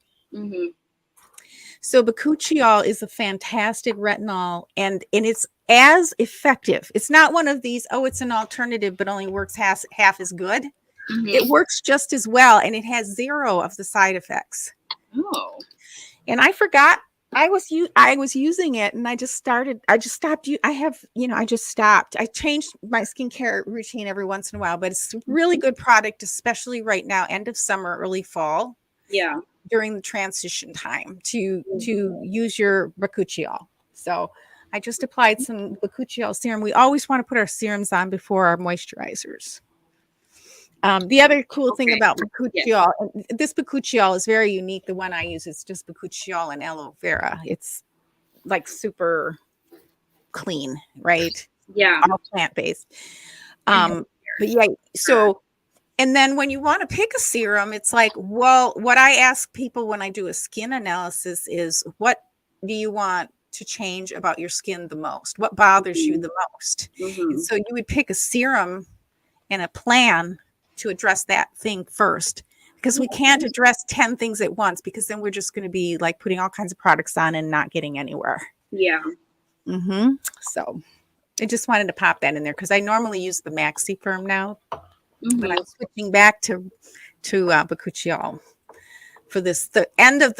[SPEAKER 1] So Bakuchiol is a fantastic retinol, and it's as effective. It's not one of these, oh, it's an alternative, but only works half as good. It works just as well, and it has 0 of the side effects.
[SPEAKER 2] Oh.
[SPEAKER 1] And I forgot I was using it, and I just stopped. I just stopped. I changed my skincare routine every once in a while, but it's a really good product, especially right now, end of summer, early fall.
[SPEAKER 2] Yeah.
[SPEAKER 1] During the transition time to use your Bakuchiol. So I just applied some Bakuchiol serum. We always want to put our serums on before our moisturizers. The other cool thing about Bakuchiol, this Bakuchiol is very unique. The one I use is just Bakuchiol and Aloe Vera. It's like super clean, right?
[SPEAKER 2] Yeah.
[SPEAKER 1] All plant-based. But yeah, so and then when you want to pick a serum, it's like, well, what I ask people when I do a skin analysis is, what do you want to change about your skin the most? What bothers you the most? And so you would pick a serum and a plan to address that thing first, because we can't address 10 things at once, because then we're just going to be like putting all kinds of products on and not getting anywhere.
[SPEAKER 2] Yeah.
[SPEAKER 1] So I just wanted to pop that in there because I normally use the Maxi Firm now. But I'm switching back to Bakuchiol for this. The end of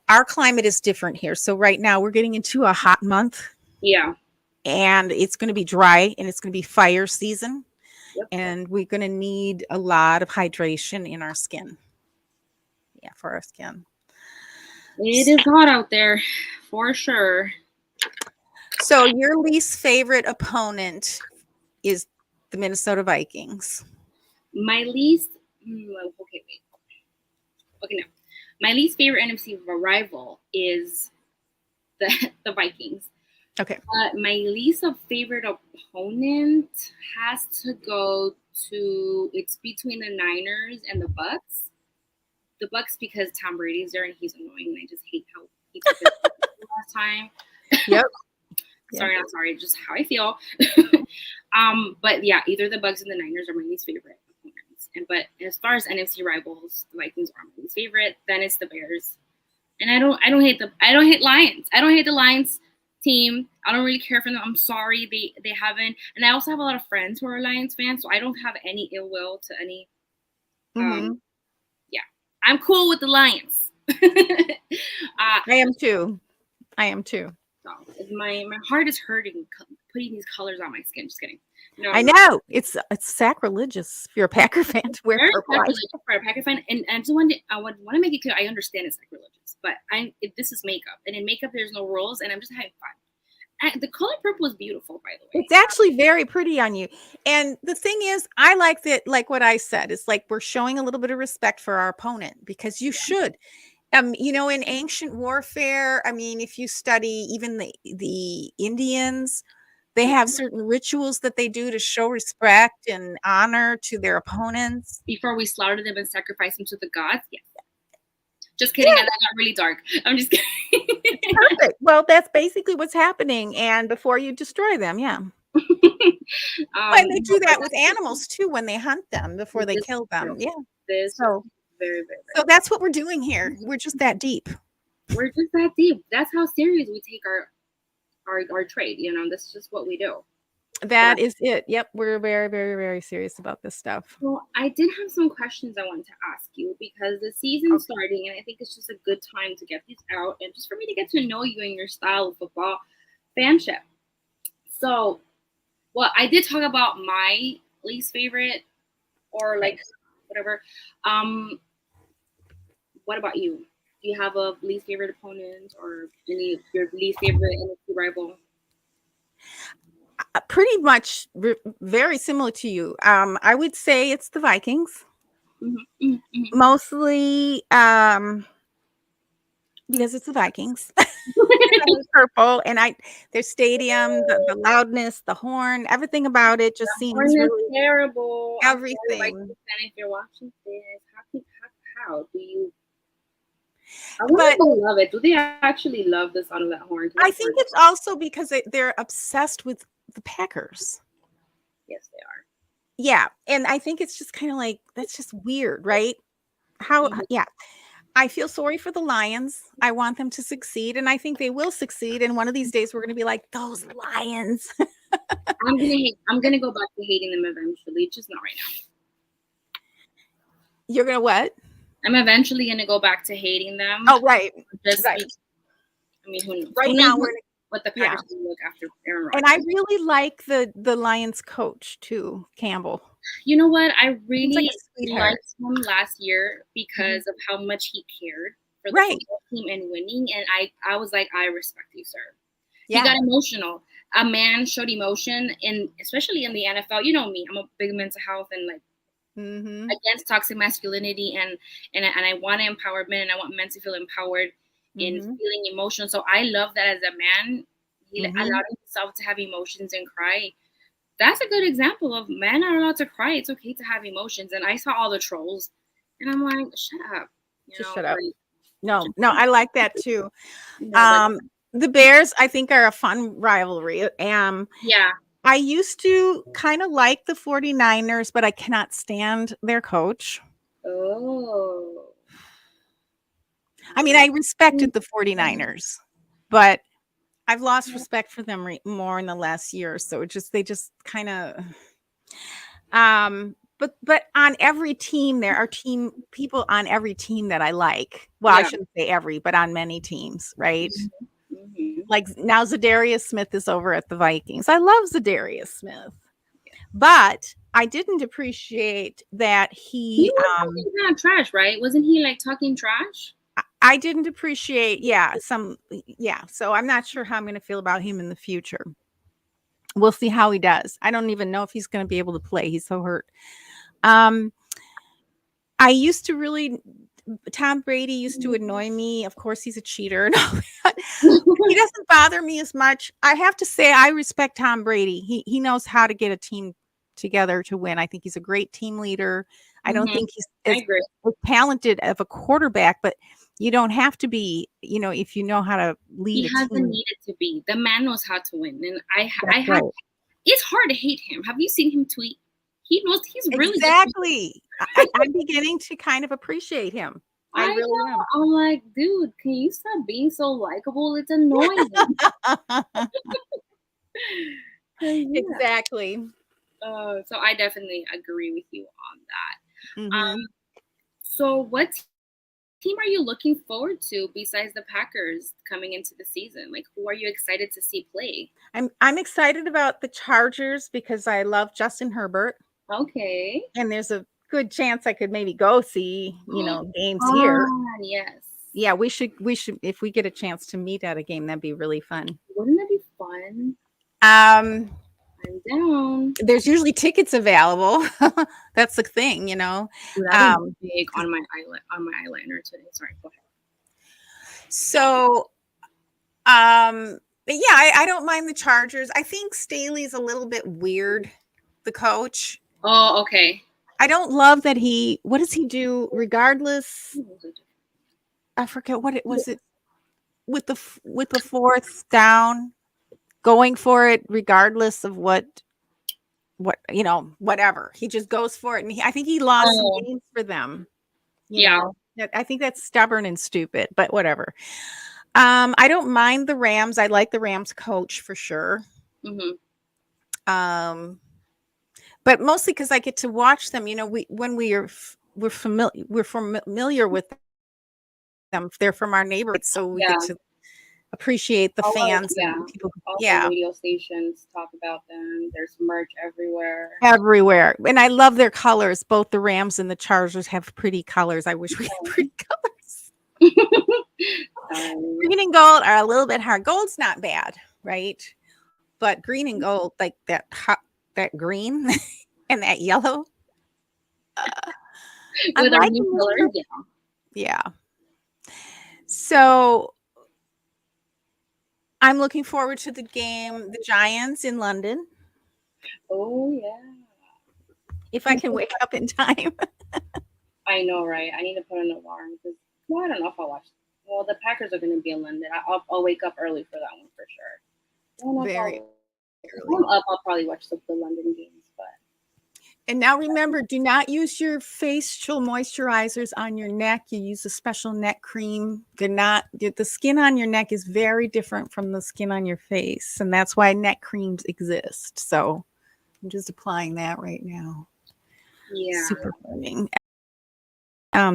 [SPEAKER 1] our climate is different here. So right now we're getting into a hot month.
[SPEAKER 2] Yeah.
[SPEAKER 1] And it's going to be dry, and it's going to be fire season. And we're going to need a lot of hydration in our skin. Yeah, for our skin.
[SPEAKER 2] It is hot out there, for sure.
[SPEAKER 1] So your least favorite opponent is the Minnesota Vikings.
[SPEAKER 2] My least, okay, now. My least favorite NFC rival is the Vikings.
[SPEAKER 1] Okay.
[SPEAKER 2] My least favorite opponent has to go to, it's between the Niners and the Bucks. The Bucks, because Tom Brady's there and he's annoying, and I just hate how he did it last time.
[SPEAKER 1] Yep.
[SPEAKER 2] Not sorry, just how I feel. But yeah, either the Bucks and the Niners are my least favorite opponents. But as far as NFC rivals, the Vikings are my least favorite. Then it's the Bears, and I don't hate Lions. I don't hate the Lions team. I don't really care for them. I'm sorry they haven't. And I also have a lot of friends who are Lions fans, so I don't have any ill will to any. Yeah, I'm cool with the Lions.
[SPEAKER 1] I am too.
[SPEAKER 2] So my heart is hurting putting these colors on my skin. Just kidding. No,
[SPEAKER 1] I know it's sacrilegious if you're a Packer fan to wear purple.
[SPEAKER 2] For a Packer fan, and I just want to make it clear. I understand it's sacrilegious, but this is makeup, and in makeup there's no rules, and I'm just having fun. And the color purple is beautiful, by the way.
[SPEAKER 1] It's actually very pretty on you. And the thing is, I like that. Like what I said, it's like we're showing a little bit of respect for our opponent, because you should. In ancient warfare, I mean, if you study even the Indians, they have certain rituals that they do to show respect and honor to their opponents.
[SPEAKER 2] Before we slaughter them and sacrifice them to the gods? Yes. Just kidding. Yeah. That got really dark. I'm just kidding.
[SPEAKER 1] Perfect. Well, that's basically what's happening. And before you destroy them, yeah. And they do that with animals too when they hunt them before they kill them. Yeah. So
[SPEAKER 2] very, very.
[SPEAKER 1] So that's what we're doing here. We're just that deep.
[SPEAKER 2] We're just that deep. That's how serious we take our trade. That's just what we do.
[SPEAKER 1] That is it. Yep. We're very, very, very serious about this stuff.
[SPEAKER 2] Well, I did have some questions I wanted to ask you, because the season's starting, and I think it's just a good time to get these out and just for me to get to know you and your style of football fanship. So, I did talk about my least favorite, or like whatever. What about you? Do you have a least favorite opponent, or any of your least favorite NFC rival?
[SPEAKER 1] Pretty much very similar to you. I would say it's the Vikings. Mostly because it's the Vikings. Purple, and their stadium, the loudness, the horn, everything about it just
[SPEAKER 2] Horn
[SPEAKER 1] seems
[SPEAKER 2] is
[SPEAKER 1] really
[SPEAKER 2] terrible. I'm sorry,
[SPEAKER 1] everything.
[SPEAKER 2] Vikings fan, if you're watching this, how do you? I wonder
[SPEAKER 1] But
[SPEAKER 2] if they love it. Do they actually love the sound of that horn?
[SPEAKER 1] I think it's also because they're obsessed with the Packers.
[SPEAKER 2] Yes, they are.
[SPEAKER 1] Yeah, and I think it's just kind of like that's just weird, right? How? Yeah, I feel sorry for the Lions. I want them to succeed, and I think they will succeed. And one of these days, we're going to be like those Lions.
[SPEAKER 2] I'm gonna go back to hating them eventually, just not right now.
[SPEAKER 1] You're gonna what?
[SPEAKER 2] I'm eventually gonna go back to hating them.
[SPEAKER 1] Oh, right.
[SPEAKER 2] Just
[SPEAKER 1] right.
[SPEAKER 2] I mean, who knows?
[SPEAKER 1] Right
[SPEAKER 2] Who
[SPEAKER 1] now,
[SPEAKER 2] knows
[SPEAKER 1] we're
[SPEAKER 2] what the Packers will look after Aaron Rodgers.
[SPEAKER 1] And I really like the Lions coach too, Campbell.
[SPEAKER 2] You know what? I really
[SPEAKER 1] like
[SPEAKER 2] liked him last year because of how much he cared for the football team and winning. And I was like, I respect you, sir. Yeah. He got emotional. A man showed emotion, especially in the NFL. You know me, I'm a big mental health and like against toxic masculinity, and I want empowerment, and I want men to feel empowered in feeling emotion. So I love that as a man, he allowed himself to have emotions and cry. That's a good example of men are allowed to cry. It's okay to have emotions. And I saw all the trolls, and I'm like, shut up.
[SPEAKER 1] Shut up. No, I like that too. The Bears, I think, are a fun rivalry.
[SPEAKER 2] Yeah.
[SPEAKER 1] I used to kind of like the 49ers, but I cannot stand their coach.
[SPEAKER 2] Oh.
[SPEAKER 1] I mean, I respected the 49ers, but I've lost respect for them more in the last year or so. They just kind of but on every team there are people on every team that I like. Well, I shouldn't say every, but on many teams, right? Like now Zadarius Smith is over at the Vikings. I love Zadarius Smith. But I didn't appreciate that
[SPEAKER 2] he was talking kind of trash, right? Wasn't he like talking trash?
[SPEAKER 1] I didn't appreciate, so I'm not sure how I'm going to feel about him in the future. We'll see how he does. I don't even know if he's going to be able to play. He's so hurt. I used to really, Tom Brady used to annoy me. Of course, he's a cheater and all that. He doesn't bother me as much. I have to say, I respect Tom Brady. He knows how to get a team together to win. I think he's a great team leader. I don't think he's as talented of a quarterback, but you don't have to be, if you know how to lead.
[SPEAKER 2] He hasn't needed to be. The man knows how to win, and it's hard to hate him. Have you seen him tweet? He knows he's really
[SPEAKER 1] exactly. I'm beginning to kind of appreciate him. I really am.
[SPEAKER 2] I'm like, dude, can you stop being so likable? It's annoying.
[SPEAKER 1] Exactly.
[SPEAKER 2] So I definitely agree with you on that. So what team are you looking forward to besides the Packers coming into the season? Like, who are you excited to see play?
[SPEAKER 1] I'm excited about the Chargers because I love Justin Herbert.
[SPEAKER 2] Okay.
[SPEAKER 1] And there's a good chance I could maybe go see, games here.
[SPEAKER 2] Yes.
[SPEAKER 1] Yeah, we should if we get a chance to meet at a game, that'd be really fun.
[SPEAKER 2] Wouldn't that be fun?
[SPEAKER 1] I'm
[SPEAKER 2] down.
[SPEAKER 1] There's usually tickets available. That's the thing,
[SPEAKER 2] Dude, I was big on my eyeliner today. Sorry, go ahead.
[SPEAKER 1] So but yeah, I don't mind the Chargers. I think Staley's a little bit weird, the coach.
[SPEAKER 2] Oh, okay.
[SPEAKER 1] I don't love that what does he do regardless? I forget what it was. It with the fourth down, going for it regardless of what whatever. He just goes for it, and I think he lost some games for them. You know? I think that's stubborn and stupid, but whatever. I don't mind the Rams. I like the Rams coach for sure. But mostly because I get to watch them. We're familiar with them. They're from our neighborhood, so we get to appreciate the fans and people.
[SPEAKER 2] All the radio stations talk about them. There's merch everywhere.
[SPEAKER 1] And I love their colors. Both the Rams and the Chargers have pretty colors. I wish we had pretty colors. Green and gold are a little bit hard. Gold's not bad, right? But green and gold, like that green and that yellow.
[SPEAKER 2] With our new colors,
[SPEAKER 1] yeah. So I'm looking forward to the game, the Giants in London.
[SPEAKER 2] Oh yeah.
[SPEAKER 1] If I can wake up in time.
[SPEAKER 2] I know, right? I need to put an alarm because well, I don't know if I'll watch. Well, the Packers are going to be in London. I'll wake up early for that one for sure. I don't know if
[SPEAKER 1] Very
[SPEAKER 2] if
[SPEAKER 1] early.
[SPEAKER 2] I'm up, I'll probably watch the London games. But
[SPEAKER 1] And now remember, do not use your facial moisturizers on your neck. You use a special neck cream. They're not, the skin on your neck is very different from the skin on your face. And that's why neck creams exist. So I'm just applying that right now.
[SPEAKER 2] yeah,
[SPEAKER 1] Super burning.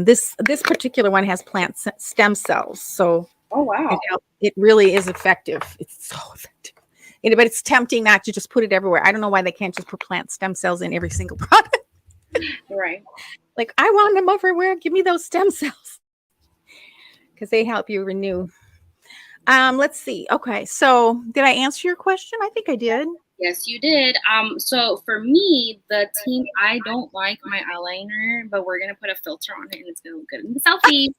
[SPEAKER 1] This particular one has plant stem cells. So
[SPEAKER 2] oh wow,
[SPEAKER 1] it really is effective. It's so effective. But it's tempting not to just put it everywhere. I don't know why they can't just put plant stem cells in every single product.
[SPEAKER 2] right.
[SPEAKER 1] Like, I want them everywhere. Give me those stem cells because they help you renew. Let's see. Okay, so did I answer your question? I think I did.
[SPEAKER 2] Yes, you did. So for me, the team, I don't like my eyeliner, but we're gonna put a filter on it, and it's gonna look good in the selfie.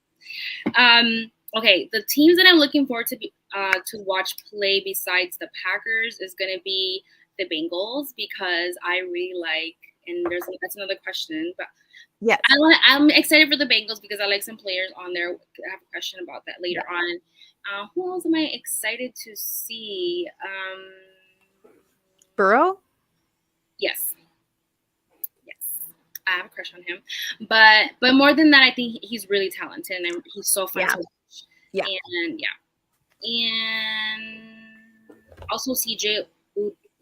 [SPEAKER 2] Okay, the teams that I'm looking forward to watch play besides the Packers is gonna be the Bengals because I really like. And that's another question, but
[SPEAKER 1] Yes.
[SPEAKER 2] I'm excited for the Bengals because I like some players on there. I have a question about that later on. Who else am I excited to see?
[SPEAKER 1] Burrow?
[SPEAKER 2] Yes. I have a crush on him, but more than that, I think he's really talented and he's so fun to watch.
[SPEAKER 1] Yeah.
[SPEAKER 2] And also CJ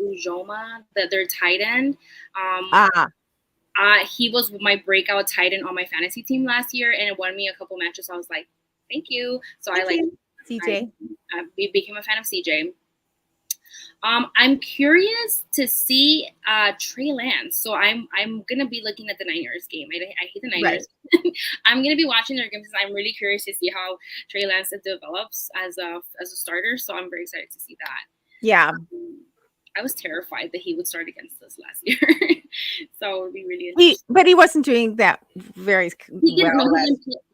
[SPEAKER 2] Ujoma, their tight end. He was my breakout tight end on my fantasy team last year, and it won me a couple matches. So I was like, thank you. So
[SPEAKER 1] Thank you, CJ.
[SPEAKER 2] I became a fan of CJ. I'm curious to see Trey Lance. So I'm gonna be looking at the Niners game. I hate the Niners. Right. I'm gonna be watching their games because I'm really curious to see how Trey Lance develops as a starter. So I'm very excited to see that.
[SPEAKER 1] Yeah.
[SPEAKER 2] I was terrified that he would start against us last year. So it would be really interesting.
[SPEAKER 1] But he wasn't doing that very well.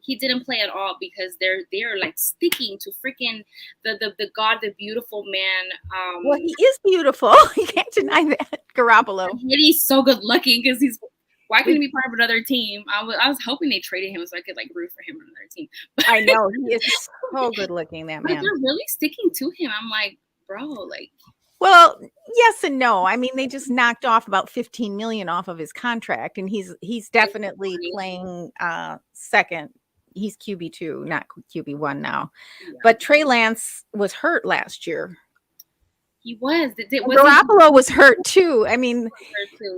[SPEAKER 2] He didn't play at all because they're like sticking to freaking the beautiful man.
[SPEAKER 1] Well, he is beautiful. You can't deny that. Garoppolo.
[SPEAKER 2] He's so good looking because why couldn't he be part of another team? I was hoping they traded him so I could like root for him on another team. But
[SPEAKER 1] I know he is so good looking, that man.
[SPEAKER 2] They're really sticking to him. I'm like, bro, like.
[SPEAKER 1] Well, yes and no. I mean, they just knocked off about 15 million off of his contract, and he's definitely playing second. He's QB2, not QB1 now. Yeah. But Trey Lance was hurt last year.
[SPEAKER 2] He was.
[SPEAKER 1] Garoppolo was hurt too. I mean,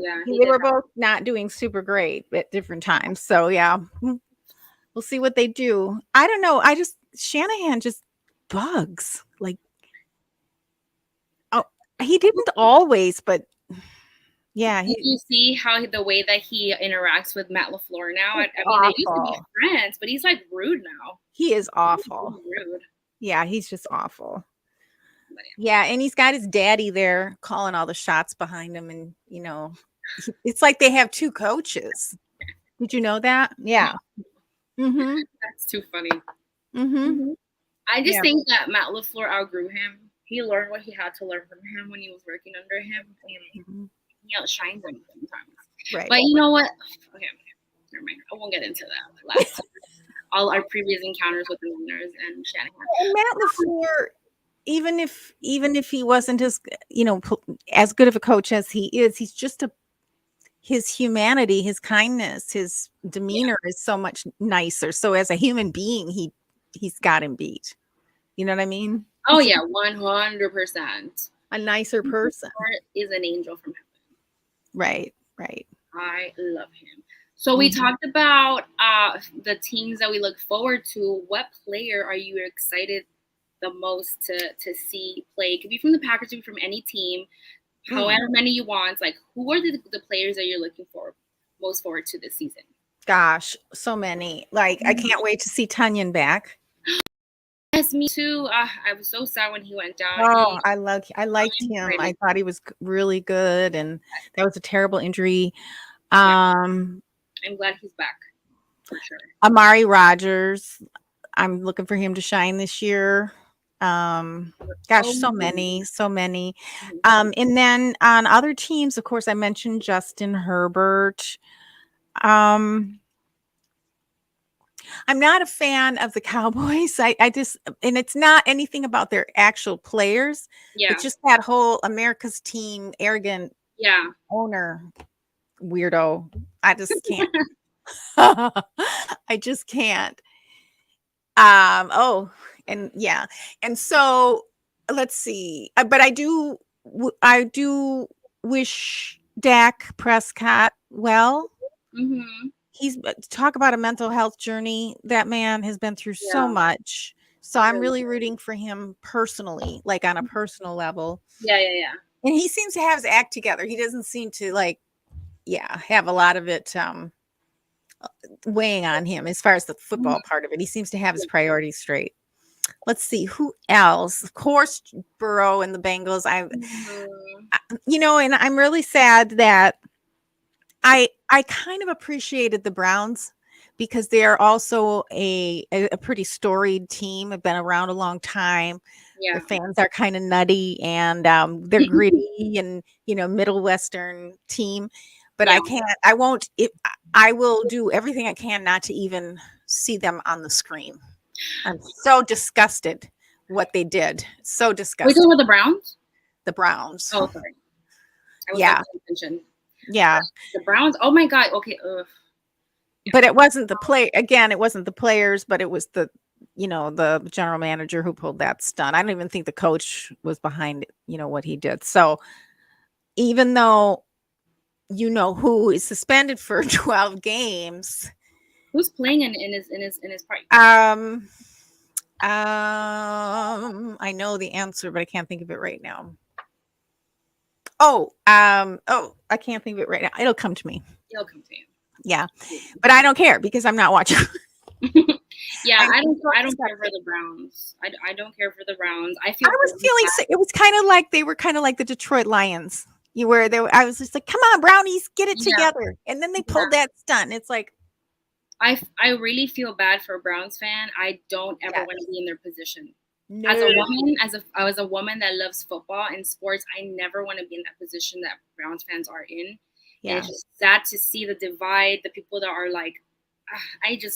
[SPEAKER 2] yeah,
[SPEAKER 1] they were both not doing super great at different times. So yeah, we'll see what they do. I don't know. Shanahan just bugs. Like, he didn't always, but yeah.
[SPEAKER 2] You see how the way that he interacts with Matt LaFleur now? I mean, they used to be friends, but he's like rude now.
[SPEAKER 1] He is awful.
[SPEAKER 2] Rude.
[SPEAKER 1] Yeah, he's just awful. Yeah, and he's got his daddy there calling all the shots behind him, and it's like they have two coaches. Did you know that? Yeah.
[SPEAKER 2] Mm-hmm. That's too funny.
[SPEAKER 1] Mm-hmm.
[SPEAKER 2] I just think that Matt LaFleur outgrew him. He learned what he had to learn from him when he was working under him, and he outshines him sometimes. Right. But you know what? Okay, never mind. I won't get into that. All our previous encounters with the winners and Shanahan.
[SPEAKER 1] And Matt LaFleur, even if he wasn't as as good of a coach as he is, he's just his humanity, his kindness, his demeanor is so much nicer. So as a human being, he's got him beat. You know what I mean?
[SPEAKER 2] Oh yeah, 100%.
[SPEAKER 1] A nicer person.
[SPEAKER 2] Is an angel from
[SPEAKER 1] Right.
[SPEAKER 2] heaven. Right. I love him. So we talked about the teams that we look forward to. What player are you excited the most to see play? It could be from the Packers, it could be from any team, however many you want. Like, who are the players that you're looking most forward to this season?
[SPEAKER 1] Gosh, so many. Like, I can't wait to see Tunyon back.
[SPEAKER 2] Yes, me too. I was so sad when he went down.
[SPEAKER 1] Oh, I liked him. I thought he was really good, and that was a terrible injury.
[SPEAKER 2] I'm glad he's back for sure.
[SPEAKER 1] Amari Rogers. I'm looking for him to shine this year. Gosh, so many. And then on other teams, of course, I mentioned Justin Herbert. I'm not a fan of the Cowboys. I just, and it's not anything about their actual players, but
[SPEAKER 2] Yeah.
[SPEAKER 1] just that whole America's team, arrogant
[SPEAKER 2] Yeah.
[SPEAKER 1] owner weirdo. I just can't. I just can't. Oh, and yeah. And so let's see. But I do wish Dak Prescott well.
[SPEAKER 2] Mm-hmm.
[SPEAKER 1] He's talk about a mental health journey. That man has been through so
[SPEAKER 2] Yeah.
[SPEAKER 1] much. So I'm
[SPEAKER 2] Really.
[SPEAKER 1] really rooting for him personally, like on a personal level.
[SPEAKER 2] Yeah. Yeah. Yeah.
[SPEAKER 1] And he seems to have his act together. He doesn't seem to have a lot of it weighing on him as far as the football part of it. He seems to have his priorities straight. Let's see who else. Of course, Burrow and the Bengals. And I'm really sad that I kind of appreciated the Browns because they are also a pretty storied team. Have been around a long time.
[SPEAKER 2] Yeah.
[SPEAKER 1] Their fans are kind of nutty and they're gritty and Middle Western team. But
[SPEAKER 2] Yeah.
[SPEAKER 1] I will do everything I can not to even see them on the screen. I'm so disgusted what they did. So
[SPEAKER 2] We
[SPEAKER 1] disgusted.
[SPEAKER 2] talking about the Browns?
[SPEAKER 1] The Browns.
[SPEAKER 2] Oh, sorry. I was
[SPEAKER 1] Yeah.
[SPEAKER 2] not paying attention.
[SPEAKER 1] Yeah.
[SPEAKER 2] The Browns. Oh my God. Okay.
[SPEAKER 1] But it wasn't the play again, it wasn't the players, but it was the general manager who pulled that stunt. I don't even think the coach was behind what he did. So even though who is suspended for 12 games.
[SPEAKER 2] Who's playing in his part?
[SPEAKER 1] I know the answer, but I can't think of it right now. I can't think of it right now. It'll come to me.
[SPEAKER 2] It'll come to you.
[SPEAKER 1] Yeah, but I don't care because I'm not watching.
[SPEAKER 2] Yeah, I don't care for the Browns. I don't care for the Browns. I
[SPEAKER 1] was feeling sick. It was kind of like they were kind of like the Detroit Lions. I was just like, come on, Brownies, get it together. And then they pulled that stunt. It's like,
[SPEAKER 2] I really feel bad for a Browns fan. I don't ever want to be in their position.
[SPEAKER 1] no.
[SPEAKER 2] As a woman, I was a woman that loves football and sports, I never want to be in that position that Browns fans are in. Yeah. And it's just sad to see the divide, the people that are like, I feel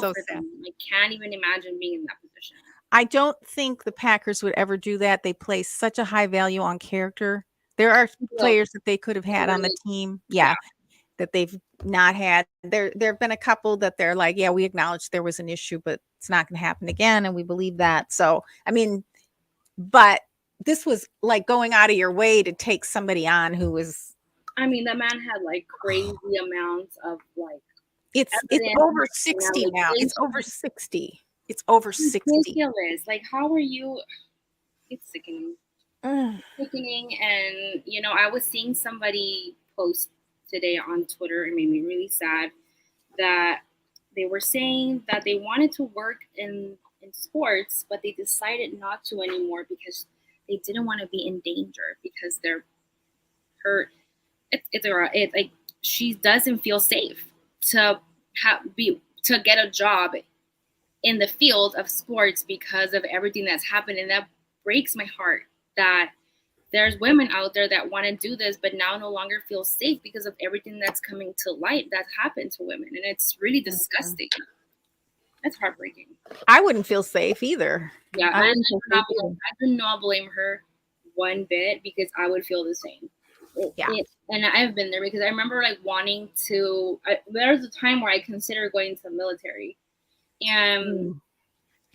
[SPEAKER 2] for them. I can't even imagine being in that position.
[SPEAKER 1] I don't think the Packers would ever do that. They place such a high value on character. There are players that they could have had on the team. Yeah. That they've not had. There have been a couple that they're like, yeah, we acknowledge there was an issue, but it's not going to happen again. And we believe that. So, I mean, but this was like going out of your way to take somebody on who was.
[SPEAKER 2] I mean, the man had like crazy amounts of like.
[SPEAKER 1] It's over 60 now. It's over 60. It's over 60.
[SPEAKER 2] Ridiculous. Like, how are you? It's sickening. Sickening. And, I was seeing somebody post today on Twitter. It made me really sad that they were saying that they wanted to work in sports, but they decided not to anymore because they didn't want to be in danger because like she doesn't feel safe to get a job in the field of sports because of everything that's happened. And that breaks my heart that there's women out there that want to do this, but now no longer feel safe because of everything that's coming to light that happened to women. And it's really disgusting. That's heartbreaking.
[SPEAKER 1] I wouldn't feel safe either.
[SPEAKER 2] Yeah, I do not blame her one bit because I would feel the same. And I've been there because I remember like wanting to, there was a time where I considered going to the military. And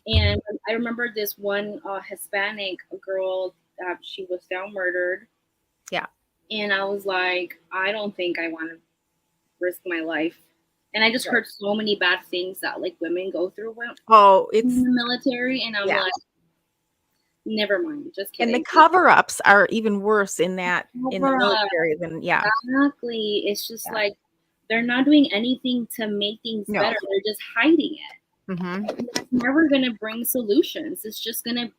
[SPEAKER 2] I remember this one Hispanic girl that she was found murdered.
[SPEAKER 1] Yeah.
[SPEAKER 2] And I was like, I don't think I want to risk my life. And I just heard so many bad things that like women go through in the military. And I'm like, never mind, just kidding.
[SPEAKER 1] And the cover-ups are even worse in the military than
[SPEAKER 2] Exactly. It's just like they're not doing anything to make things better. They're just hiding it. Mm-hmm. It's never gonna bring solutions. It's just gonna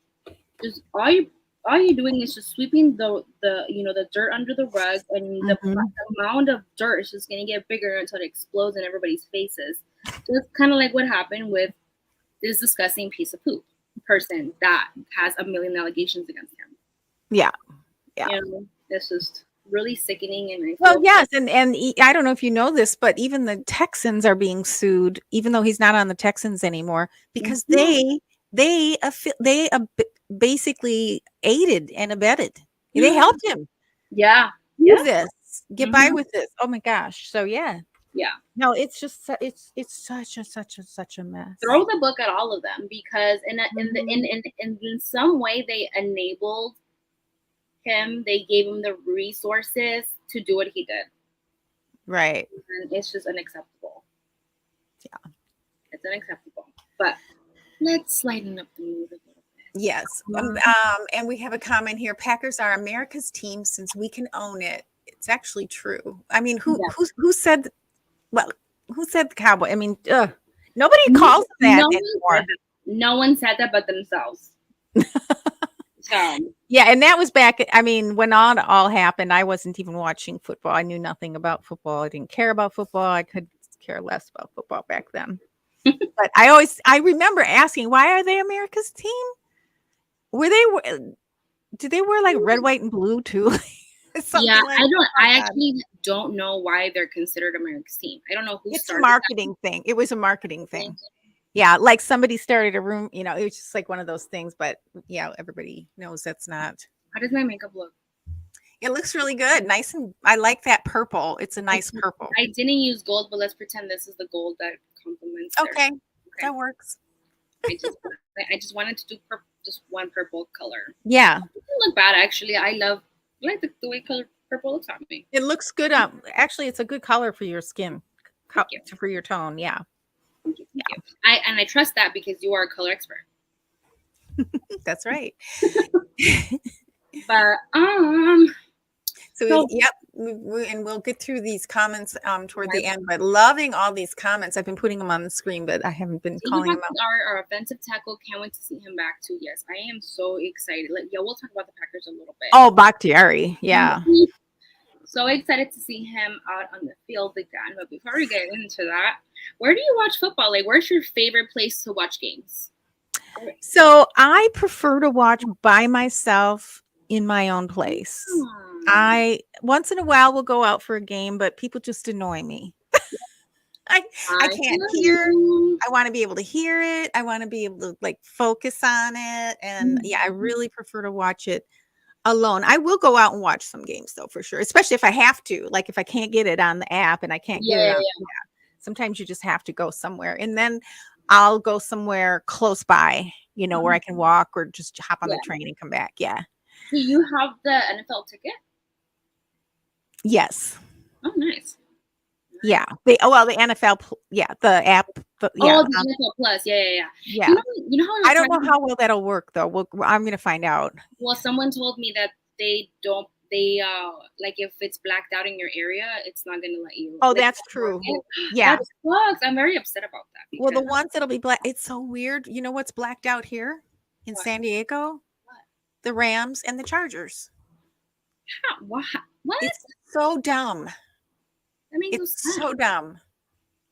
[SPEAKER 2] all you're doing is just sweeping the dirt under the rug, and the amount of dirt is just gonna get bigger until it explodes in everybody's faces. So it's kind of like what happened with this disgusting piece of poop person that has a million allegations against him.
[SPEAKER 1] Yeah. Yeah.
[SPEAKER 2] You know, it's just really sickening. And
[SPEAKER 1] yes, and I don't know if you know this, but even the Texans are being sued, even though he's not on the Texans anymore, because they basically aided and abetted. They helped him.
[SPEAKER 2] Yeah.
[SPEAKER 1] Do this. Get by with this. Oh my gosh. So yeah.
[SPEAKER 2] Yeah.
[SPEAKER 1] No, it's just it's such a mess.
[SPEAKER 2] Throw the book at all of them, because in some way they enabled him. They gave him the resources to do what he did.
[SPEAKER 1] Right.
[SPEAKER 2] And it's just unacceptable.
[SPEAKER 1] Yeah.
[SPEAKER 2] It's unacceptable. But let's lighten up the mood a little bit.
[SPEAKER 1] Yes. And we have a comment here. Packers are America's team since we can own it. It's actually true. I mean, who said, who said the Cowboy? I mean, nobody calls them that anymore.
[SPEAKER 2] No one said that but themselves. So.
[SPEAKER 1] Yeah, and that was back, I mean, when all happened, I wasn't even watching football. I knew nothing about football. I didn't care about football. I could care less about football back then. But I remember asking, why are they America's team? Did they wear like red, white, and blue too?
[SPEAKER 2] Yeah, I actually don't know why they're considered America's team. I don't know who
[SPEAKER 1] it's
[SPEAKER 2] started
[SPEAKER 1] a marketing thing. It was a marketing thing. Yeah, like somebody started a room, you know, it was just like one of those things, but yeah, everybody knows that's not.
[SPEAKER 2] How does my makeup look?
[SPEAKER 1] It looks really good. Nice, and I like that purple. It's a nice purple.
[SPEAKER 2] I didn't use gold, but let's pretend this is the gold that complements.
[SPEAKER 1] Okay. That works.
[SPEAKER 2] I just wanted to do just one purple color.
[SPEAKER 1] Yeah.
[SPEAKER 2] It doesn't look bad, actually. I like the way purple looks on me.
[SPEAKER 1] It looks good. Actually, it's a good color for your skin, for your tone. Yeah.
[SPEAKER 2] Thank you. I trust that because you are a color expert.
[SPEAKER 1] That's right.
[SPEAKER 2] But
[SPEAKER 1] so yep, and we'll get through these comments toward the end. But loving all these comments, I've been putting them on the screen, but I haven't been calling them out.
[SPEAKER 2] Our offensive tackle, can't wait to see him back too. Yes, I am so excited. We'll talk about the Packers a little bit.
[SPEAKER 1] Oh, Bakhtiari, yeah.
[SPEAKER 2] So excited to see him out on the field again. But before we get into that, where do you watch football? Like, where's your favorite place to watch games?
[SPEAKER 1] So I prefer to watch by myself in my own place. I once in a while will go out for a game, but people just annoy me. I can't hear. I want to be able to hear it. I want to be able to like focus on it. And yeah, I really prefer to watch it alone. I will go out and watch some games though, for sure, especially if I have to. Like if I can't get it on the app and I can't get it on the app. Sometimes you just have to go somewhere, and then I'll go somewhere close by, you know, where I can walk or just hop on the train and come back. Yeah.
[SPEAKER 2] Do you have the NFL ticket?
[SPEAKER 1] Yes.
[SPEAKER 2] Oh, nice.
[SPEAKER 1] Yeah. The NFL. The app.
[SPEAKER 2] The NFL Plus. Yeah.
[SPEAKER 1] You know how I don't know how well that'll work though. I'm gonna find out.
[SPEAKER 2] Well, someone told me that they don't. They like if it's blacked out in your area, it's not gonna let you.
[SPEAKER 1] Oh, that's true. Yeah.
[SPEAKER 2] That sucks. I'm very upset about that.
[SPEAKER 1] Well, the ones that'll be black. It's so weird. You know what's blacked out here in San Diego?
[SPEAKER 2] What?
[SPEAKER 1] The Rams and the Chargers.
[SPEAKER 2] How? What?
[SPEAKER 1] It's so dumb. It's so dumb.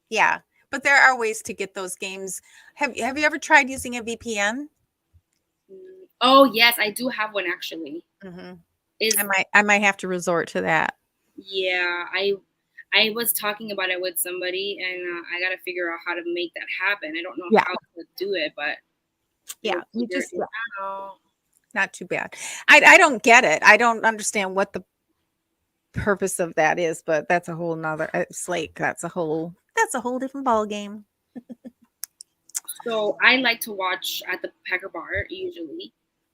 [SPEAKER 1] Yeah, but there are ways to get those games. Have you ever tried using a VPN?
[SPEAKER 2] Oh yes, I do have one actually.
[SPEAKER 1] Mm-hmm. I might have to resort to that.
[SPEAKER 2] Yeah, I was talking about it with somebody, and I got to figure out how to make that happen. I don't know how to do it, but
[SPEAKER 1] yeah, you just not too bad. I don't get it. I don't understand what the purpose of that is, but that's a whole nother slate. That's a whole different ball game.
[SPEAKER 2] So I like to watch at the Packer bar usually.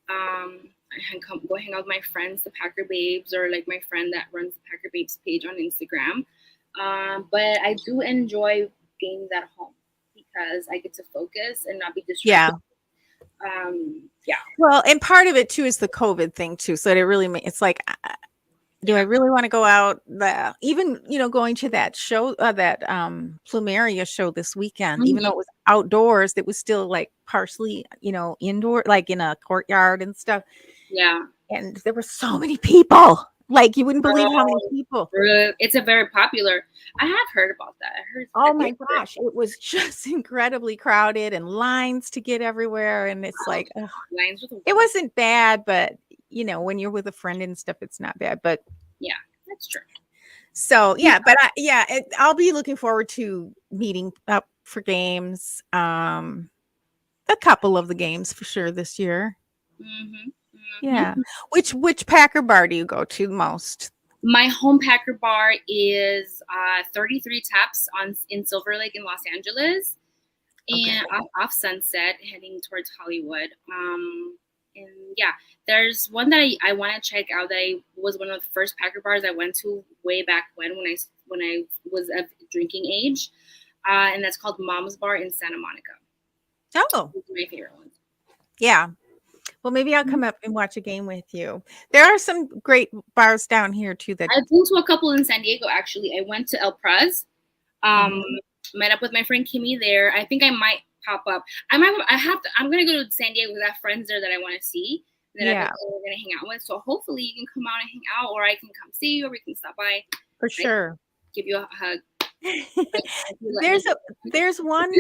[SPEAKER 2] I go hang out with my friends, the Packer Babes, or like my friend that runs the Packer Babes page on Instagram. But I do enjoy games at home because I get to focus and not be distracted. Yeah.
[SPEAKER 1] Well, and part of it too is the COVID thing too. So it really it's like, do I really want to go out? Even going to that show, that Plumeria show this weekend, even though it was outdoors, it was still like partially, indoor, like in a courtyard and stuff.
[SPEAKER 2] Yeah.
[SPEAKER 1] And there were so many people. Like, you wouldn't believe how many people.
[SPEAKER 2] It's a very popular. I have heard about that. I heard.
[SPEAKER 1] Oh my gosh, it was just incredibly crowded and lines to get everywhere, and it's like, ugh.
[SPEAKER 2] Lines with
[SPEAKER 1] It wasn't bad, but when you're with a friend and stuff, it's not bad. But
[SPEAKER 2] yeah, that's true.
[SPEAKER 1] so yeah, but I'll be looking forward to meeting up for games. A couple of the games for sure this year. Yeah. Which Packer bar do you go to most?
[SPEAKER 2] My home Packer bar is 33 Taps in Silver Lake in Los Angeles, and off Sunset, heading towards Hollywood. And yeah, there's one that I want to check out. That was one of the first Packer bars I went to way back when I was of drinking age, and that's called Mom's Bar in Santa Monica.
[SPEAKER 1] Oh,
[SPEAKER 2] it's my favorite one.
[SPEAKER 1] Yeah. Well, maybe I'll come up and watch a game with you. There are some great bars down here too. That
[SPEAKER 2] I've been to a couple in San Diego. Actually, I went to El Pres. Met up with my friend Kimmy there. I think I might pop up. I'm gonna go to San Diego because I have friends there that I want to see. That we're gonna hang out with. So hopefully you can come out and hang out, or I can come see you, or we can stop by.
[SPEAKER 1] For sure.
[SPEAKER 2] Give you a hug.
[SPEAKER 1] There's one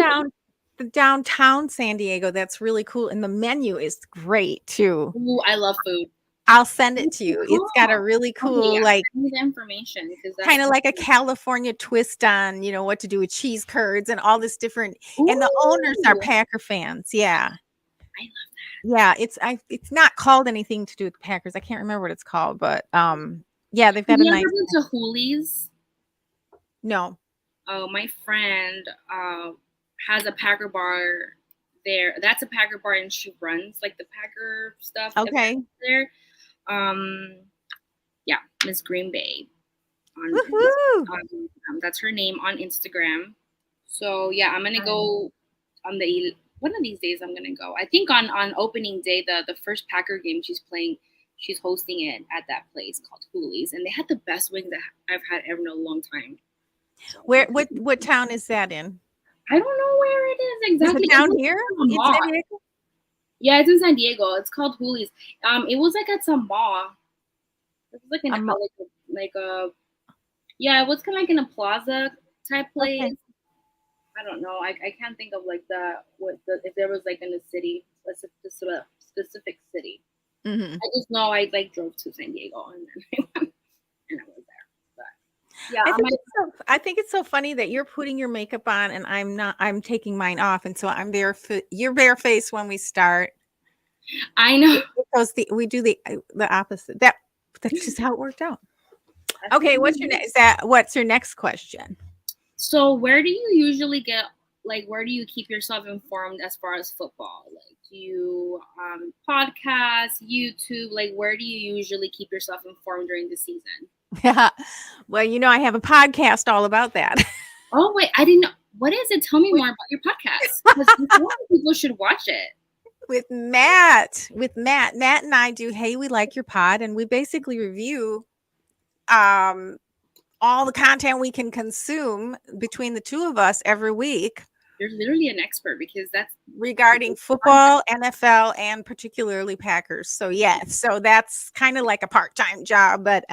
[SPEAKER 1] downtown San Diego that's really cool, and the menu is great too.
[SPEAKER 2] Ooh, I love food.
[SPEAKER 1] I'll send it to you. It's got a really cool,
[SPEAKER 2] like, information,
[SPEAKER 1] kind of like a California twist on, what to do with cheese curds and all this different. Ooh. And the owners are Packer fans. Yeah.
[SPEAKER 2] I love
[SPEAKER 1] that. Yeah. It's not called anything to do with the Packers. I can't remember what it's called, but yeah, they've got a nice.
[SPEAKER 2] Have you ever been to Hooley's?
[SPEAKER 1] No.
[SPEAKER 2] Oh, my friend has a Packer bar there. That's a Packer bar, and she runs like the Packer stuff.
[SPEAKER 1] Okay.
[SPEAKER 2] There. Yeah, Miss Green Bay. That's her name on Instagram. So yeah, I'm gonna go on one of these days. I'm gonna go. I think on opening day, the first Packer game she's playing, she's hosting it at that place called Hooley's, and they had the best wings that I've had ever in a long time.
[SPEAKER 1] So, what town is that in?
[SPEAKER 2] I don't know where it is exactly.
[SPEAKER 1] Is it down here in San Diego?
[SPEAKER 2] Yeah, it's in San Diego. It's called Hooley's. It was like at some mall. It was like it was kind of like in a plaza type place. Okay. I don't know. I can't think of like if there was like in a city, a specific city. I just know I drove to San Diego and then I was there. But yeah,
[SPEAKER 1] I think it's so funny that you're putting your makeup on and I'm not. I'm taking mine off, and so I'm you're barefaced when we start.
[SPEAKER 2] I know,
[SPEAKER 1] because we do the opposite. That's just how it worked out. Okay, what's your next question?
[SPEAKER 2] So where do you usually where do you keep yourself informed as far as football? Like, do you podcast, YouTube? Like, where do you usually keep yourself informed during the season?
[SPEAKER 1] Yeah, well, I have a podcast all about that.
[SPEAKER 2] Oh wait, I didn't know. What is it? Tell me more about your podcast. Because people should watch it.
[SPEAKER 1] With Matt and I do Hey, We Like Your Pod, and we basically review all the content we can consume between the two of us every week.
[SPEAKER 2] You're literally an expert, because that's
[SPEAKER 1] regarding football, NFL, and particularly Packers. So so that's kind of like a part-time job, but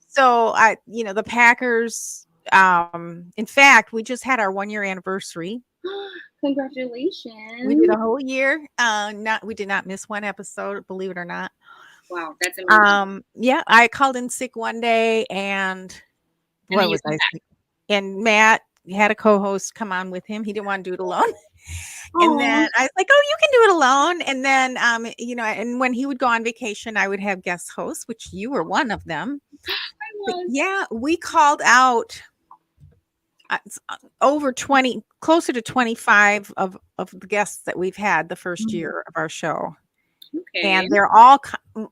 [SPEAKER 1] so the Packers, in fact, we just had our 1-year anniversary.
[SPEAKER 2] Congratulations.
[SPEAKER 1] We did a whole year. We did not miss one episode, believe it or not.
[SPEAKER 2] Wow, that's amazing.
[SPEAKER 1] Yeah, I called in sick one day, and what was I sick? And Matt had a co-host come on with him. He didn't want to do it alone. And then I was like, oh, you can do it alone. And then, and when he would go on vacation, I would have guest hosts, which you were one of them.
[SPEAKER 2] I was.
[SPEAKER 1] But yeah, we called out over 20, closer to 25 of the guests that we've had the first year of our show.
[SPEAKER 2] Okay.
[SPEAKER 1] And they're all,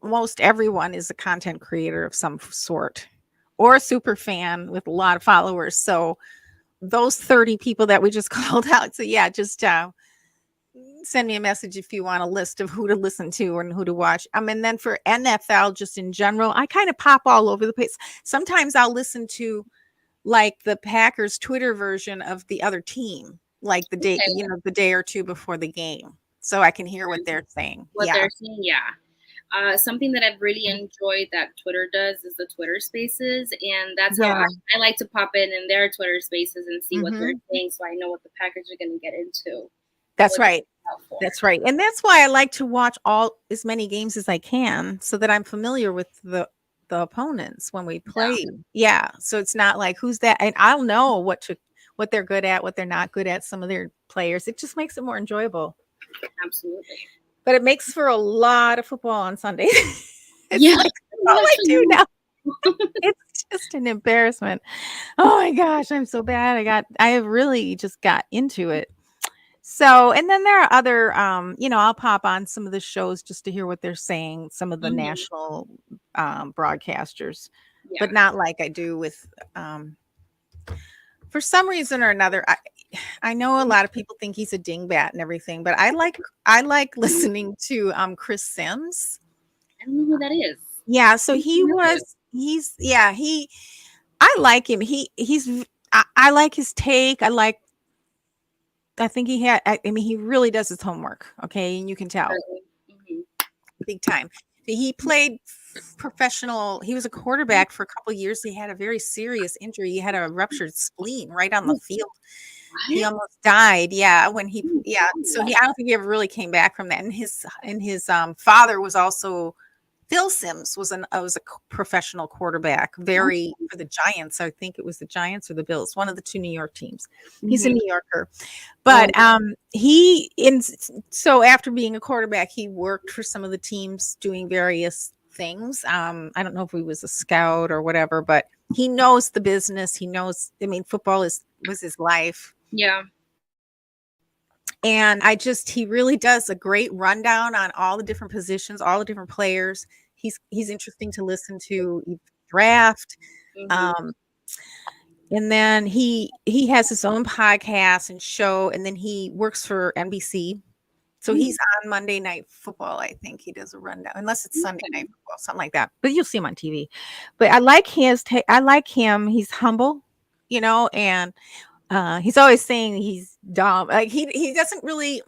[SPEAKER 1] most everyone is a content creator of some sort or a super fan with a lot of followers. So those 30 people that we just called out. So yeah, just send me a message if you want a list of who to listen to and who to watch. And then for NFL, just in general, I kind of pop all over the place. Sometimes I'll listen to like the Packers Twitter version of the other team, like the day, the day or two before the game. So I can hear what they're saying.
[SPEAKER 2] They're saying, yeah. Something that I've really enjoyed that Twitter does is the Twitter Spaces, and that's how
[SPEAKER 1] Yeah.
[SPEAKER 2] I like to pop in their Twitter Spaces and see what they're
[SPEAKER 1] Mhm.
[SPEAKER 2] saying, so I know what the package are going to get into.
[SPEAKER 1] That's
[SPEAKER 2] What it's
[SPEAKER 1] right.
[SPEAKER 2] out for.
[SPEAKER 1] That's right. And that's why I like to watch as many games as I can so that I'm familiar with the opponents when we play. Yeah. So it's not like who's that, and I'll know what they're good at, what they're not good at, some of their players. It just makes it more enjoyable.
[SPEAKER 2] Absolutely.
[SPEAKER 1] But it makes for a lot of football on Sundays. It's
[SPEAKER 2] Yeah.
[SPEAKER 1] like all I do now. It's just an embarrassment. Oh my gosh, I'm so bad. I have really just got into it. So, and then there are other, I'll pop on some of the shows just to hear what they're saying, some of the national broadcasters, but not like I do with, for some reason or another. I know a lot of people think he's a dingbat and everything, but I like listening to Chris Sims.
[SPEAKER 2] I don't know who that is.
[SPEAKER 1] Yeah, so I like him. I like his take. I think I mean, he really does his homework. Okay. And you can tell big time. He played professional. He was a quarterback for a couple of years. He had a very serious injury. He had a ruptured spleen right on the field. He almost died. Yeah. So I don't think he ever really came back from that. And his father was also Phil Sims was a professional quarterback, for the Giants. I think it was the Giants or the Bills, one of the two New York teams. He's a New Yorker, but so after being a quarterback, he worked for some of the teams doing various things. I don't know if he was a scout or whatever, but he knows the business. He knows. I mean, football was his life.
[SPEAKER 2] Yeah.
[SPEAKER 1] And he really does a great rundown on all the different positions, all the different players. He's interesting to listen to draft. And then he has his own podcast and show, and then he works for NBC. So he's on Monday Night Football. I think he does a rundown, unless it's Sunday Night Football, something like that. But you'll see him on TV. But I like I like him. He's humble, and he's always saying he's dumb. Like he doesn't really,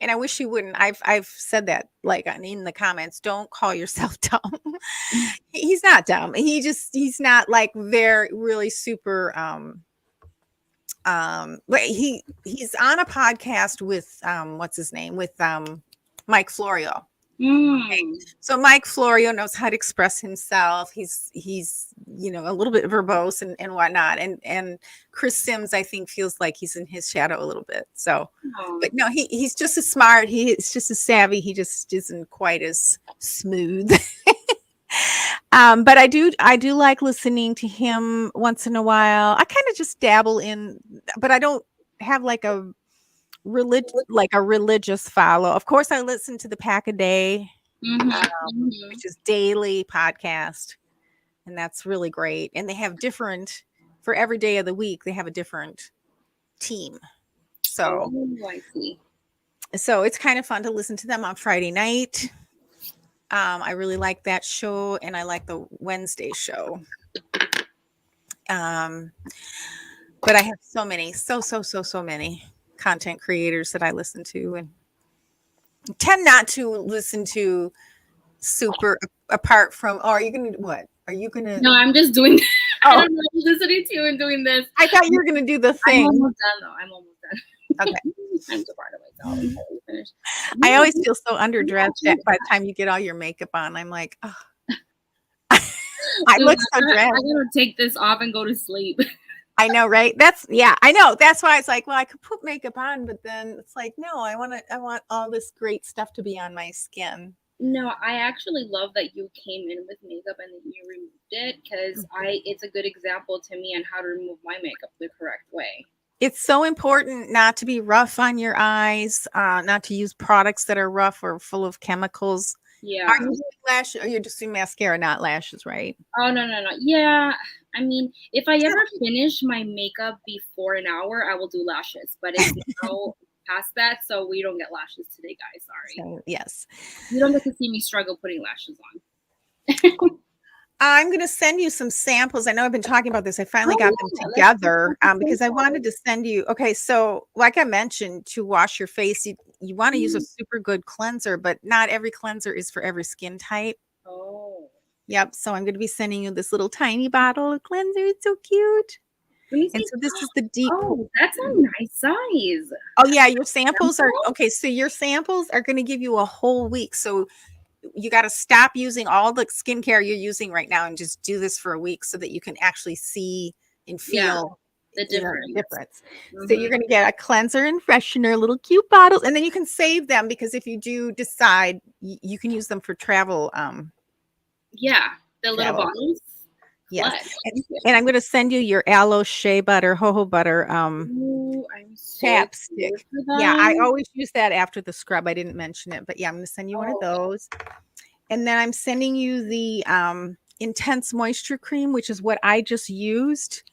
[SPEAKER 1] and I wish he wouldn't. I've said that like in the comments. Don't call yourself dumb. He's not dumb. He's not like very really super. But he's on a podcast with what's his name, with Mike Florio. Okay. So Mike Florio knows how to express himself. He's a little bit verbose and whatnot. And Chris Sims, I think, feels like he's in his shadow a little bit. So, but no, he's just as smart. He's just as savvy. He just isn't quite as smooth. But I do like listening to him once in a while. I kind of just dabble in, but I don't have like a religious follow. Of course, I listen to the Pack a Day, which is daily podcast, and that's really great. And they have for every day of the week. They have a different team, so
[SPEAKER 2] I see.
[SPEAKER 1] So it's kind of fun to listen to them on Friday night. I really like that show, and I like the Wednesday show. But I have so many, so many content creators that I listen to, and tend not to listen to super apart from. Oh, are you gonna what? Are you gonna?
[SPEAKER 2] No, I'm just doing. I don't know. I'm listening to you and doing this.
[SPEAKER 1] I thought you were gonna do the thing.
[SPEAKER 2] I'm almost done though. I'm almost done.
[SPEAKER 1] Okay.
[SPEAKER 2] I'm so proud of myself. Finished.
[SPEAKER 1] I always feel so underdressed by the time you get all your makeup on. I'm like, oh. I look so dressed.
[SPEAKER 2] I'm gonna take this off and go to sleep.
[SPEAKER 1] I know, right? I know. That's why it's like, well, I could put makeup on, but then it's like, no, I want all this great stuff to be on my skin.
[SPEAKER 2] No, I actually love that you came in with makeup and then you removed it, because it's a good example to me on how to remove my makeup the correct way.
[SPEAKER 1] It's so important not to be rough on your eyes, not to use products that are rough or full of chemicals.
[SPEAKER 2] Yeah.
[SPEAKER 1] Are you doing lashes? Or you're just doing mascara, not lashes, right?
[SPEAKER 2] Oh, no. Yeah. I mean, if I ever finish my makeup before an hour, I will do lashes. But it's now past that, so we don't get lashes today, guys. Sorry.
[SPEAKER 1] So, yes.
[SPEAKER 2] You don't get to see me struggle putting lashes on.
[SPEAKER 1] I'm going to send you some samples. I know I've been talking about this. I finally got
[SPEAKER 2] Oh
[SPEAKER 1] them
[SPEAKER 2] yeah, let's talk
[SPEAKER 1] together
[SPEAKER 2] about the
[SPEAKER 1] because I wanted
[SPEAKER 2] samples.
[SPEAKER 1] to send you. Okay, so like I mentioned, to wash your face, you want to use a super good cleanser, but not every cleanser is for every skin type.
[SPEAKER 2] Oh,
[SPEAKER 1] Yep. So I'm going to be sending you this little tiny bottle of cleanser. It's so cute.
[SPEAKER 2] let me
[SPEAKER 1] And
[SPEAKER 2] see.
[SPEAKER 1] so this is the deep.
[SPEAKER 2] Oh, that's a nice size.
[SPEAKER 1] Oh yeah, your samples are
[SPEAKER 2] Sample?
[SPEAKER 1] okay. So your samples are going to give you a whole week. So you got to stop using all the skincare you're using right now and just do this for a week so that you can actually see and
[SPEAKER 2] Yeah,
[SPEAKER 1] feel
[SPEAKER 2] the
[SPEAKER 1] the
[SPEAKER 2] difference.
[SPEAKER 1] difference. So
[SPEAKER 2] Hmm.
[SPEAKER 1] you're going to get a cleanser and freshener, little cute bottles, and then you can save them because if you do decide, you can use them for travel.
[SPEAKER 2] Yeah, the little
[SPEAKER 1] Travel,
[SPEAKER 2] bottles.
[SPEAKER 1] yes.
[SPEAKER 2] Clutch.
[SPEAKER 1] And I'm going to send you your aloe shea butter, jojoba butter,
[SPEAKER 2] Ooh, I'm so
[SPEAKER 1] chapstick.
[SPEAKER 2] excited for
[SPEAKER 1] Yeah, I
[SPEAKER 2] them.
[SPEAKER 1] always use that after the scrub. I didn't mention it, but yeah, I'm going to send you one of
[SPEAKER 2] Oh,
[SPEAKER 1] those. And then I'm sending you the intense moisture cream, which is what I just used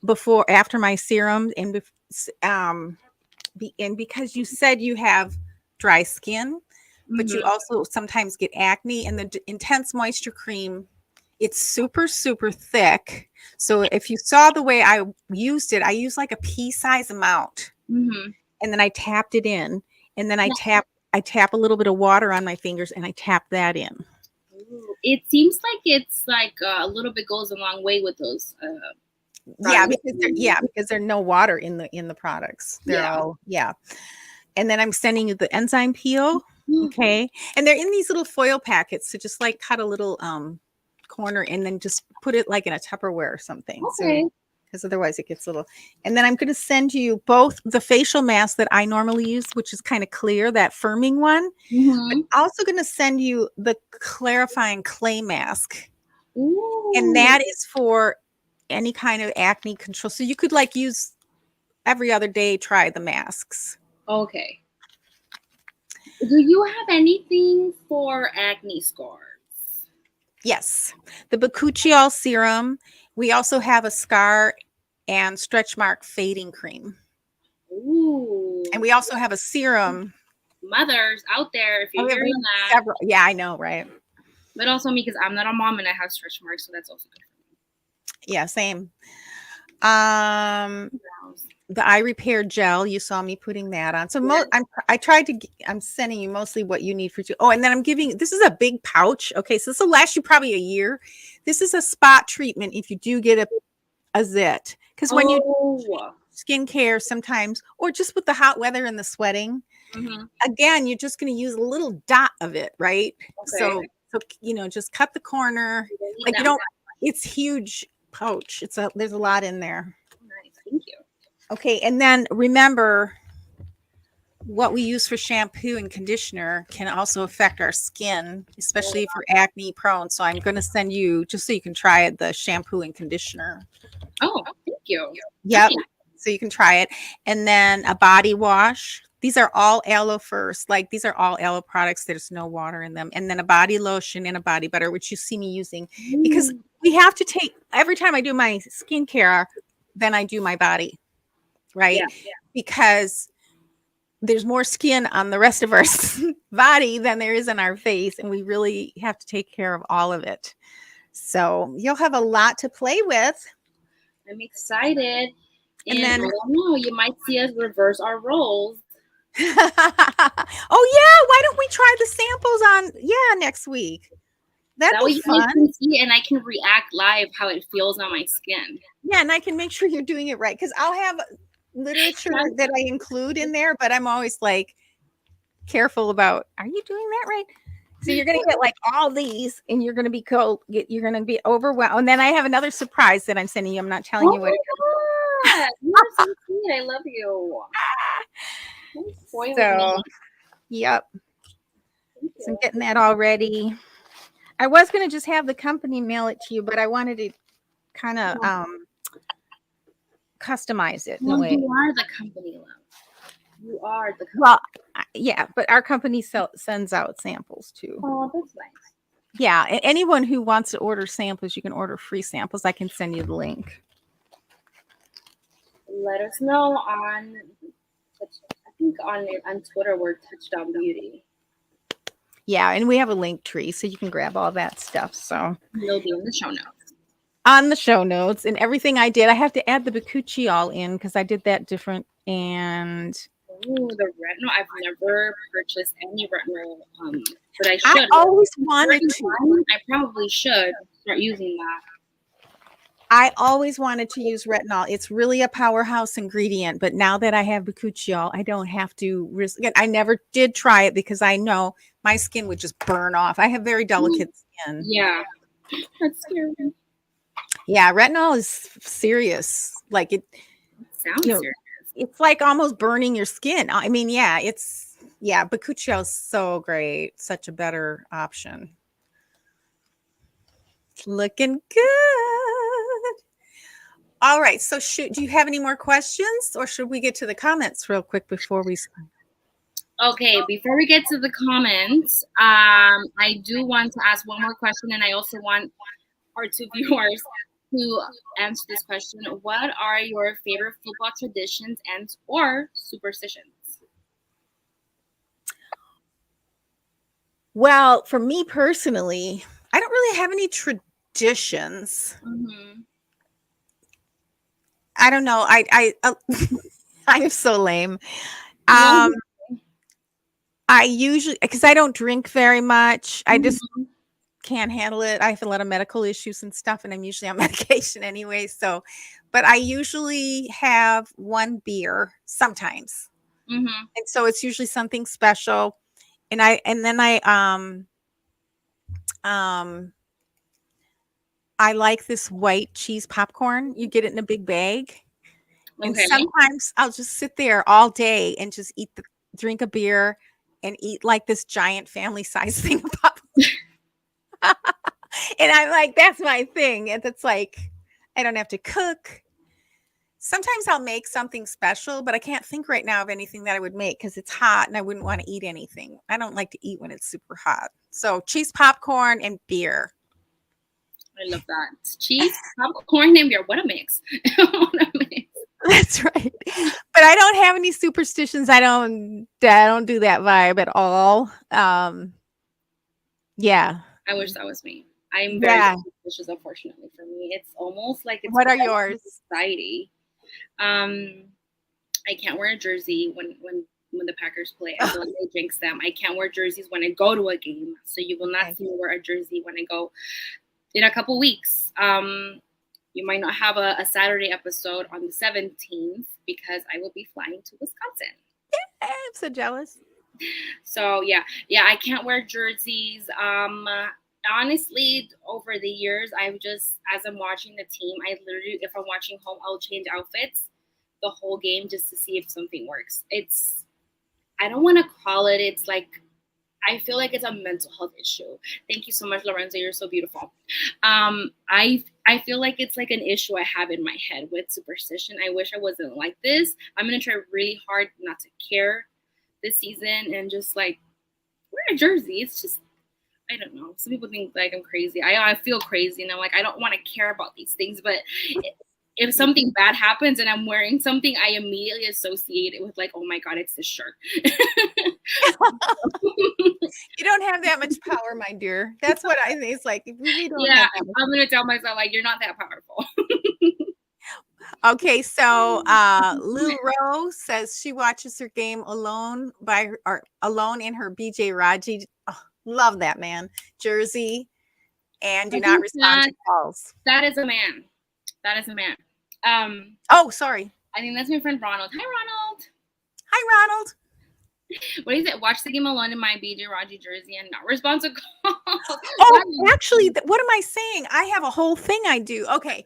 [SPEAKER 1] before after my serum and because you said you have dry skin, but you
[SPEAKER 2] hmm.
[SPEAKER 1] also sometimes get acne, and the intense moisture cream, it's super super thick. So if you saw the way I used it, I used like a pea size amount,
[SPEAKER 2] Hmm.
[SPEAKER 1] and then I tapped it in, and then I tap a little bit of water on my fingers and I tap that in.
[SPEAKER 2] Ooh, it seems like it's like a little bit goes a long way with those
[SPEAKER 1] Yeah,
[SPEAKER 2] products.
[SPEAKER 1] because there's no water in the products. They're
[SPEAKER 2] Yeah.
[SPEAKER 1] all And then I'm sending you the enzyme peel. Okay. And they're in these little foil packets. So just like cut a little corner and then just put it like in a Tupperware or something. So
[SPEAKER 2] Okay.
[SPEAKER 1] because otherwise it gets a little. And then I'm going to send you both the facial mask that I normally use, which is kind of clear, that firming one. But
[SPEAKER 2] Hmm.
[SPEAKER 1] also going to send you the clarifying clay mask. And
[SPEAKER 2] Ooh.
[SPEAKER 1] that is for any kind of acne control. So you could like use every other day, try the masks.
[SPEAKER 2] Okay. Do you have anything for acne scars?
[SPEAKER 1] Yes, the Bakuchiol serum. We also have a scar and stretch mark fading cream. And
[SPEAKER 2] Ooh.
[SPEAKER 1] we also have a serum.
[SPEAKER 2] Mothers out there, if
[SPEAKER 1] Oh,
[SPEAKER 2] you're
[SPEAKER 1] we
[SPEAKER 2] hearing
[SPEAKER 1] have
[SPEAKER 2] that,
[SPEAKER 1] several. Yeah, I know, right?
[SPEAKER 2] but also me because I'm not a mom and I have stretch marks, so that's also good
[SPEAKER 1] Yeah, same. Um,
[SPEAKER 2] for me.
[SPEAKER 1] the eye repair gel, you saw me putting that on. So
[SPEAKER 2] Yes.
[SPEAKER 1] I tried to I'm sending you mostly what you need for you. Oh, and then I'm giving this is a big pouch. Okay, so this will last you probably a year. This is a spot treatment if you do get a zit. Because when you
[SPEAKER 2] Oh.
[SPEAKER 1] skincare sometimes, or just with the hot weather and the sweating,
[SPEAKER 2] Hmm.
[SPEAKER 1] again, you're just going to use a little dot of it, right?
[SPEAKER 2] Okay.
[SPEAKER 1] So just cut the corner.
[SPEAKER 2] I don't need
[SPEAKER 1] Like you
[SPEAKER 2] that
[SPEAKER 1] don't.
[SPEAKER 2] much.
[SPEAKER 1] It's huge pouch. There's a lot in there.
[SPEAKER 2] Nice. Thank you.
[SPEAKER 1] Okay, and then remember what we use for shampoo and conditioner can also affect our skin,
[SPEAKER 2] Oh,
[SPEAKER 1] especially if you're acne prone. So I'm going to send you just so you can try it, the shampoo and conditioner.
[SPEAKER 2] oh, thank you.
[SPEAKER 1] Yep.
[SPEAKER 2] Nice.
[SPEAKER 1] So you can try it. And then a body wash. These are all aloe first. Like these are all aloe products. There's no water in them. And then a body lotion and a body butter, which you see me using because
[SPEAKER 2] Mm.
[SPEAKER 1] we have to take every time I do my skincare, then I do my body, right?
[SPEAKER 2] Yeah.
[SPEAKER 1] Because there's more skin on the rest of our body than there is on our face. And we really have to take care of all of it. So you'll have a lot to play with.
[SPEAKER 2] I'm excited.
[SPEAKER 1] And
[SPEAKER 2] And I
[SPEAKER 1] then
[SPEAKER 2] don't know, you might see us reverse our roles.
[SPEAKER 1] oh yeah, why don't we try the samples on next week? That'd
[SPEAKER 2] That
[SPEAKER 1] be
[SPEAKER 2] way you guys
[SPEAKER 1] fun.
[SPEAKER 2] can see and I can react live how it feels on my skin.
[SPEAKER 1] Yeah, and I can make sure you're doing it right because I'll have literature that I include in there, but I'm always like careful about are you doing that right? So you're gonna get like all these and you're gonna be you're gonna be overwhelmed. And then I have another surprise that I'm sending you. I'm not telling
[SPEAKER 2] Oh
[SPEAKER 1] you what it
[SPEAKER 2] my god! You are so sweet. I love you. Don't
[SPEAKER 1] is.
[SPEAKER 2] spoil me.
[SPEAKER 1] So yep.
[SPEAKER 2] Thank
[SPEAKER 1] So I'm
[SPEAKER 2] you.
[SPEAKER 1] getting that all ready. I was gonna just have the company mail it to you, but I wanted to kind of customize it in a
[SPEAKER 2] Well,
[SPEAKER 1] way.
[SPEAKER 2] you are the company, love. You are the company.
[SPEAKER 1] Well, yeah, but our company sends out samples too.
[SPEAKER 2] Oh, that's nice.
[SPEAKER 1] Yeah, and anyone who wants to order samples, you can order free samples. I can send you the link.
[SPEAKER 2] Let us know on, I think on Twitter we're Touchdown Beauty.
[SPEAKER 1] Yeah, and we have a link tree, so you can grab all that stuff. So
[SPEAKER 2] It'll be in the show notes.
[SPEAKER 1] on the show notes and everything I did, I have to add the Bakuchiol in because I did that different. And
[SPEAKER 2] Oh, the retinol. I've never purchased any retinol, but I
[SPEAKER 1] I
[SPEAKER 2] should.
[SPEAKER 1] always wanted to.
[SPEAKER 2] I probably should start using that.
[SPEAKER 1] I always wanted to use retinol. It's really a powerhouse ingredient, but now that I have Bakuchiol, I don't have to risk it. I never did try it because I know my skin would just burn off. I have very delicate skin.
[SPEAKER 2] Yeah, that's scary.
[SPEAKER 1] Yeah, retinol is serious. Like it
[SPEAKER 2] Sounds serious.
[SPEAKER 1] It's like almost burning your skin. I mean, yeah, Bakuchiol is so great. Such a better option. It's looking good. All right. So do you have any more questions or should we get to the comments real quick before we start?
[SPEAKER 2] Okay, before we get to the comments, I do want to ask one more question, and I also want our two viewers to answer this question. What are your favorite football traditions and or superstitions?
[SPEAKER 1] Well, for me personally, I don't really have any traditions.
[SPEAKER 2] Mm-hmm.
[SPEAKER 1] I don't know. I am so lame. I usually, because I don't drink very much, I just can't handle it. I have a lot of medical issues and stuff, and I'm usually on medication anyway. So, but I usually have one beer sometimes, and so it's usually something special. And then I like this white cheese popcorn. You get it in a big bag, and sometimes I'll just sit there all day and just drink a beer and eat like this giant family size thing of popcorn. And I'm like, that's my thing. And it's like, I don't have to cook. Sometimes I'll make something special, but I can't think right now of anything that I would make because it's hot and I wouldn't want to eat anything. I don't like to eat when it's super hot. So cheese, popcorn, and beer.
[SPEAKER 2] I love that. Cheese, popcorn, and beer. What a mix. What a mix.
[SPEAKER 1] That's right. But I don't have any superstitions. I don't do that vibe at all. Yeah.
[SPEAKER 2] I wish that was me. I'm very superstitious, unfortunately, for me. It's almost like it's
[SPEAKER 1] what are yours?
[SPEAKER 2] Society. I can't wear a jersey when the Packers play. I feel like I jinx them. I can't wear jerseys when I go to a game. So you will not see me wear a jersey when I go in a couple weeks. You might not have a Saturday episode on the 17th because I will be flying to Wisconsin.
[SPEAKER 1] Yeah, I'm so jealous.
[SPEAKER 2] So yeah, I can't wear jerseys. Honestly, over the years, I've just, as I'm watching the team, I literally, if I'm watching home, I'll change outfits the whole game just to see if something works. I don't want to call it, it's like, I feel like it's a mental health issue. Thank you so much, Lorenzo. You're so beautiful. I feel like it's like an issue I have in my head with superstition. I wish I wasn't like this. I'm going to try really hard not to care this season and just like wear a jersey. It's just, I don't know. Some people think like I'm crazy. I feel crazy and I'm like, I don't want to care about these things. But if something bad happens and I'm wearing something, I immediately associate it with like, oh my God, it's this shirt.
[SPEAKER 1] You don't have that much power, my dear. That's what I think. It's like, you really don't
[SPEAKER 2] have that much. I'm going to tell myself like, you're not that powerful.
[SPEAKER 1] Okay, so Lou Rose says she watches her game alone alone in her BJ Raji. Oh, love that man jersey, and do not respond to calls.
[SPEAKER 2] That is a man. That is a man.
[SPEAKER 1] Oh, sorry.
[SPEAKER 2] I think that's my friend Ronald. Hi, Ronald.
[SPEAKER 1] Hi, Ronald.
[SPEAKER 2] What is it? Watch the game alone in my BJ Raji jersey and not respond to calls.
[SPEAKER 1] Oh, actually, what am I saying? I have a whole thing I do. Okay.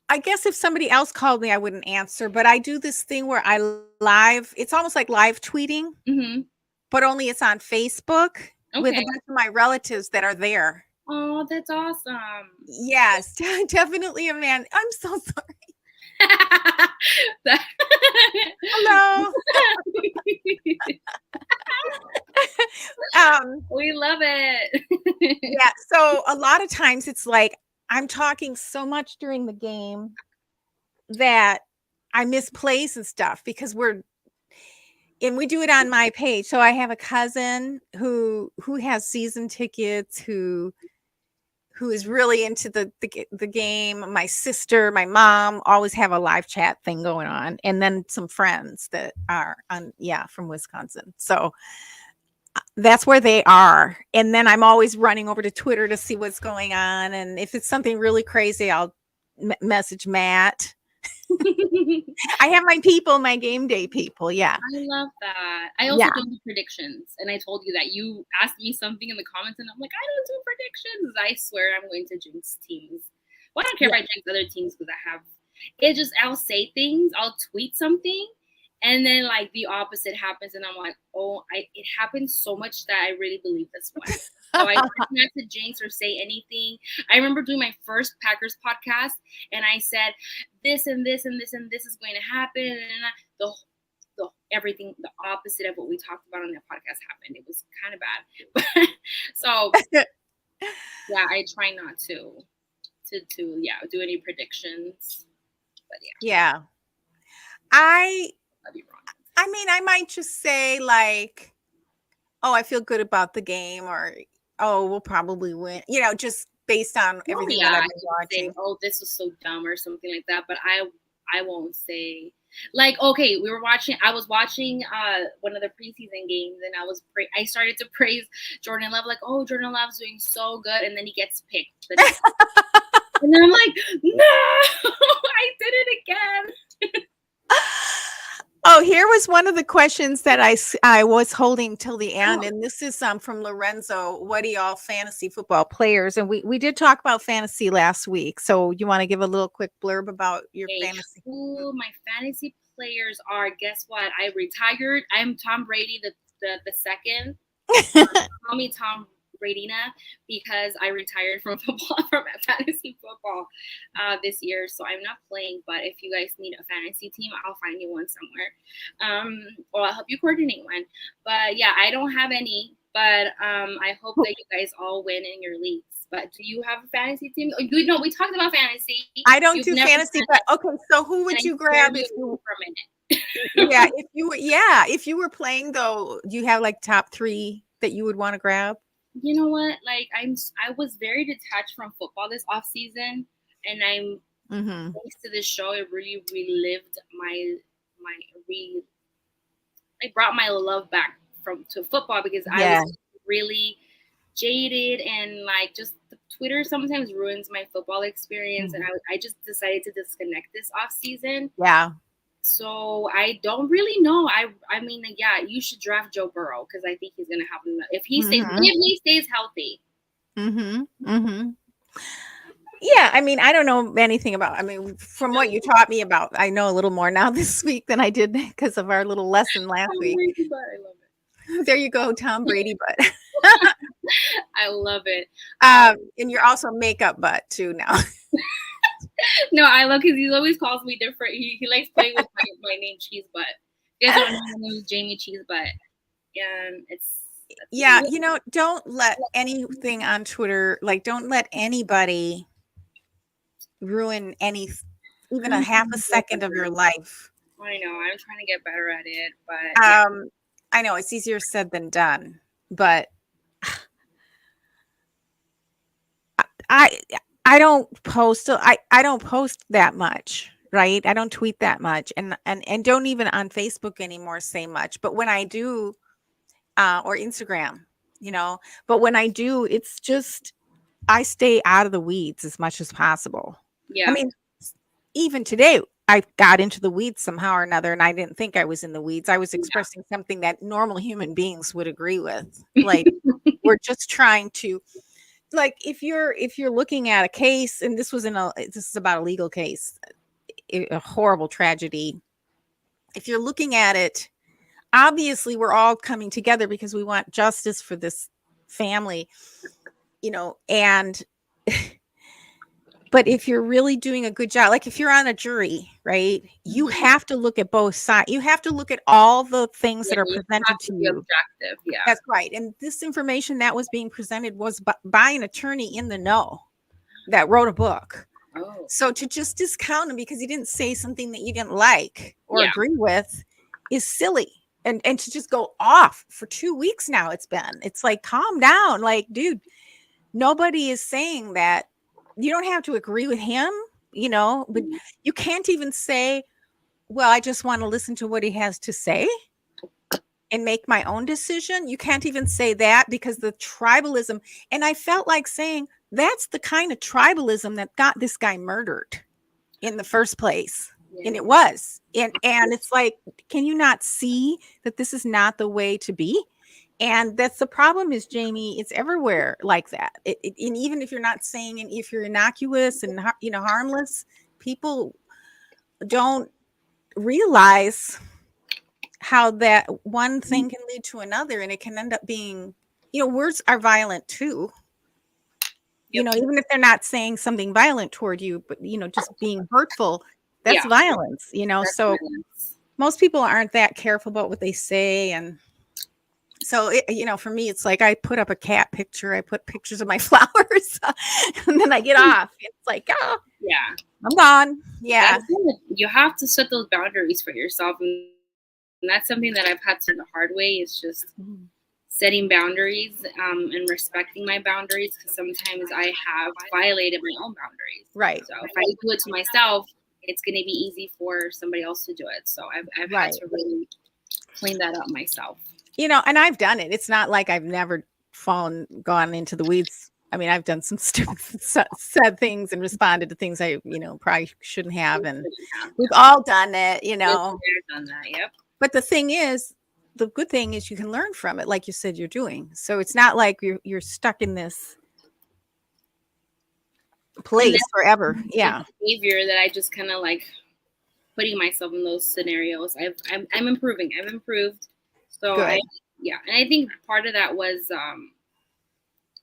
[SPEAKER 1] I guess if somebody else called me, I wouldn't answer, but I do this thing where I it's almost like live tweeting, but only it's on Facebook with a bunch of my relatives that are there.
[SPEAKER 2] Oh, that's awesome.
[SPEAKER 1] Yes, definitely a man. I'm so sorry. Hello.
[SPEAKER 2] We love it.
[SPEAKER 1] Yeah, so a lot of times it's like I'm talking so much during the game that I misplace and stuff because and we do it on my page. So I have a cousin who has season tickets, who is really into the game. My sister, my mom always have a live chat thing going on, and then some friends that are from Wisconsin. So that's where they are. And then I'm always running over to Twitter to see what's going on, and if it's something really crazy, I'll message Matt. I have my people, my game day people. Yeah.
[SPEAKER 2] I love that. I also don't do predictions. And I told you that you asked me something in the comments and I'm like, I don't do predictions. I swear I'm going to jinx teams. Well, I don't care if I jinx other teams because I'll say things, I'll tweet something, and then like the opposite happens and I'm like, it happens so much that I really believe this one. So I try not to jinx or say anything. I remember doing my first Packers podcast and I said this and this and this and this is going to happen, and everything the opposite of what we talked about on that podcast happened. It was kind of bad. So yeah, I try not to do any predictions. But
[SPEAKER 1] yeah. I mean, I might just say like, oh, I feel good about the game, or oh, we'll probably win. Just based on everything that I've been watching.
[SPEAKER 2] Say, oh, this was so dumb or something like that. But I won't say like, okay, I was watching one of the preseason games and I started to praise Jordan Love, like, oh, Jordan Love's doing so good, and then he gets picked. And then I'm like, no, I did it again.
[SPEAKER 1] Oh, here was one of the questions that I was holding till the end, and this is from Lorenzo. What are y'all fantasy football players? And we did talk about fantasy last week, so you want to give a little quick blurb about your fantasy?
[SPEAKER 2] Ooh, my fantasy players are, guess what? I retired. I'm Tom Brady the second. Call me Tom Bradina because I retired from fantasy football this year, so I'm not playing. But if you guys need a fantasy team, I'll find you one somewhere, or I'll help you coordinate one. But yeah, I don't have any, but I hope that you guys all win in your leagues. But do you have a fantasy team? We talked about fantasy.
[SPEAKER 1] I don't do fantasy, but okay. So who would you grab if you
[SPEAKER 2] for a minute?
[SPEAKER 1] if you were playing though? Do you have like top 3 that you would want to grab?
[SPEAKER 2] You know what? Like I was very detached from football this off season, and I'm thanks to this show, it really relived I brought my love back to football because I was really jaded, and like just Twitter sometimes ruins my football experience, and I just decided to disconnect this off season.
[SPEAKER 1] Yeah.
[SPEAKER 2] So I don't really know. I mean, yeah, you should draft Joe Burrow because I think he's gonna have if he stays healthy.
[SPEAKER 1] Yeah, I mean, I don't know anything about. I mean, from what you taught me about, I know a little more now this week than I did because of our little lesson last week.
[SPEAKER 2] Brady butt, I love it.
[SPEAKER 1] There you go, Tom Brady butt.
[SPEAKER 2] I love it.
[SPEAKER 1] And you're also makeup butt too now.
[SPEAKER 2] No, I love because he always calls me different. He likes playing with my name, Cheese Butt. You guys don't know my name is Jamie Cheese Butt. And
[SPEAKER 1] don't let anything on Twitter, like don't let anybody ruin even a half a second of your life.
[SPEAKER 2] I know. I'm trying to get better at it, but
[SPEAKER 1] I know it's easier said than done, but I don't post. I don't post that much, right? I don't tweet that much, and don't even on Facebook anymore say much. But when I do, or Instagram, but when I do, it's just I stay out of the weeds as much as possible.
[SPEAKER 2] Yeah.
[SPEAKER 1] I mean, even today, I got into the weeds somehow or another, and I didn't think I was in the weeds. I was expressing something that normal human beings would agree with. Like we're just trying to. Like if you're looking at a case, and this is about a legal case, a horrible tragedy. If you're looking at it, obviously we're all coming together because we want justice for this family, and but if you're really doing a good job, like if you're on a jury, right, you have to look at both sides. You have to look at all the things that are presented to you.
[SPEAKER 2] Objective. Yeah,
[SPEAKER 1] that's right. And this information that was being presented was by an attorney in the know that wrote a book.
[SPEAKER 2] Oh.
[SPEAKER 1] So to just discount him because he didn't say something that you didn't like or agree with is silly. and to just go off for 2 weeks now. It's like, calm down. Like, dude, nobody is saying that. You don't have to agree with him, but you can't even say, well, I just want to listen to what he has to say and make my own decision. You can't even say that, because the tribalism, and I felt like saying that's the kind of tribalism that got this guy murdered in the first place. Yeah. And it was. And it's like, can you not see that this is not the way to be? And that's the problem, is, Jamie, it's everywhere like that. And even if you're not saying, and if you're innocuous and harmless, people don't realize how that one thing can lead to another, and it can end up being, words are violent too. Yep. Even if they're not saying something violent toward you, but just being hurtful, that's violence. That's so violence. Most people aren't that careful about what they say, and so for me, it's like, I put up a cat picture, I put pictures of my flowers, and then I get off. It's like, yeah, I'm gone. Yeah,
[SPEAKER 2] you have to set those boundaries for yourself, and that's something that I've had to learn the hard way. Is just setting boundaries and respecting my boundaries, because sometimes I have violated my own boundaries.
[SPEAKER 1] Right.
[SPEAKER 2] So if I do it to myself, it's going to be easy for somebody else to do it. So I've had to really clean that up myself.
[SPEAKER 1] And I've done it. It's not like I've never gone into the weeds. I mean, I've done some stupid, said things and responded to things I, probably shouldn't have. And we've all done it,
[SPEAKER 2] We've done that, yep.
[SPEAKER 1] But the thing is, the good thing is you can learn from it, like you said you're doing. So it's not like you're stuck in this place forever. Yeah.
[SPEAKER 2] Behavior that I just kind of like putting myself in those scenarios. I'm improving. I've improved. So and I think part of that was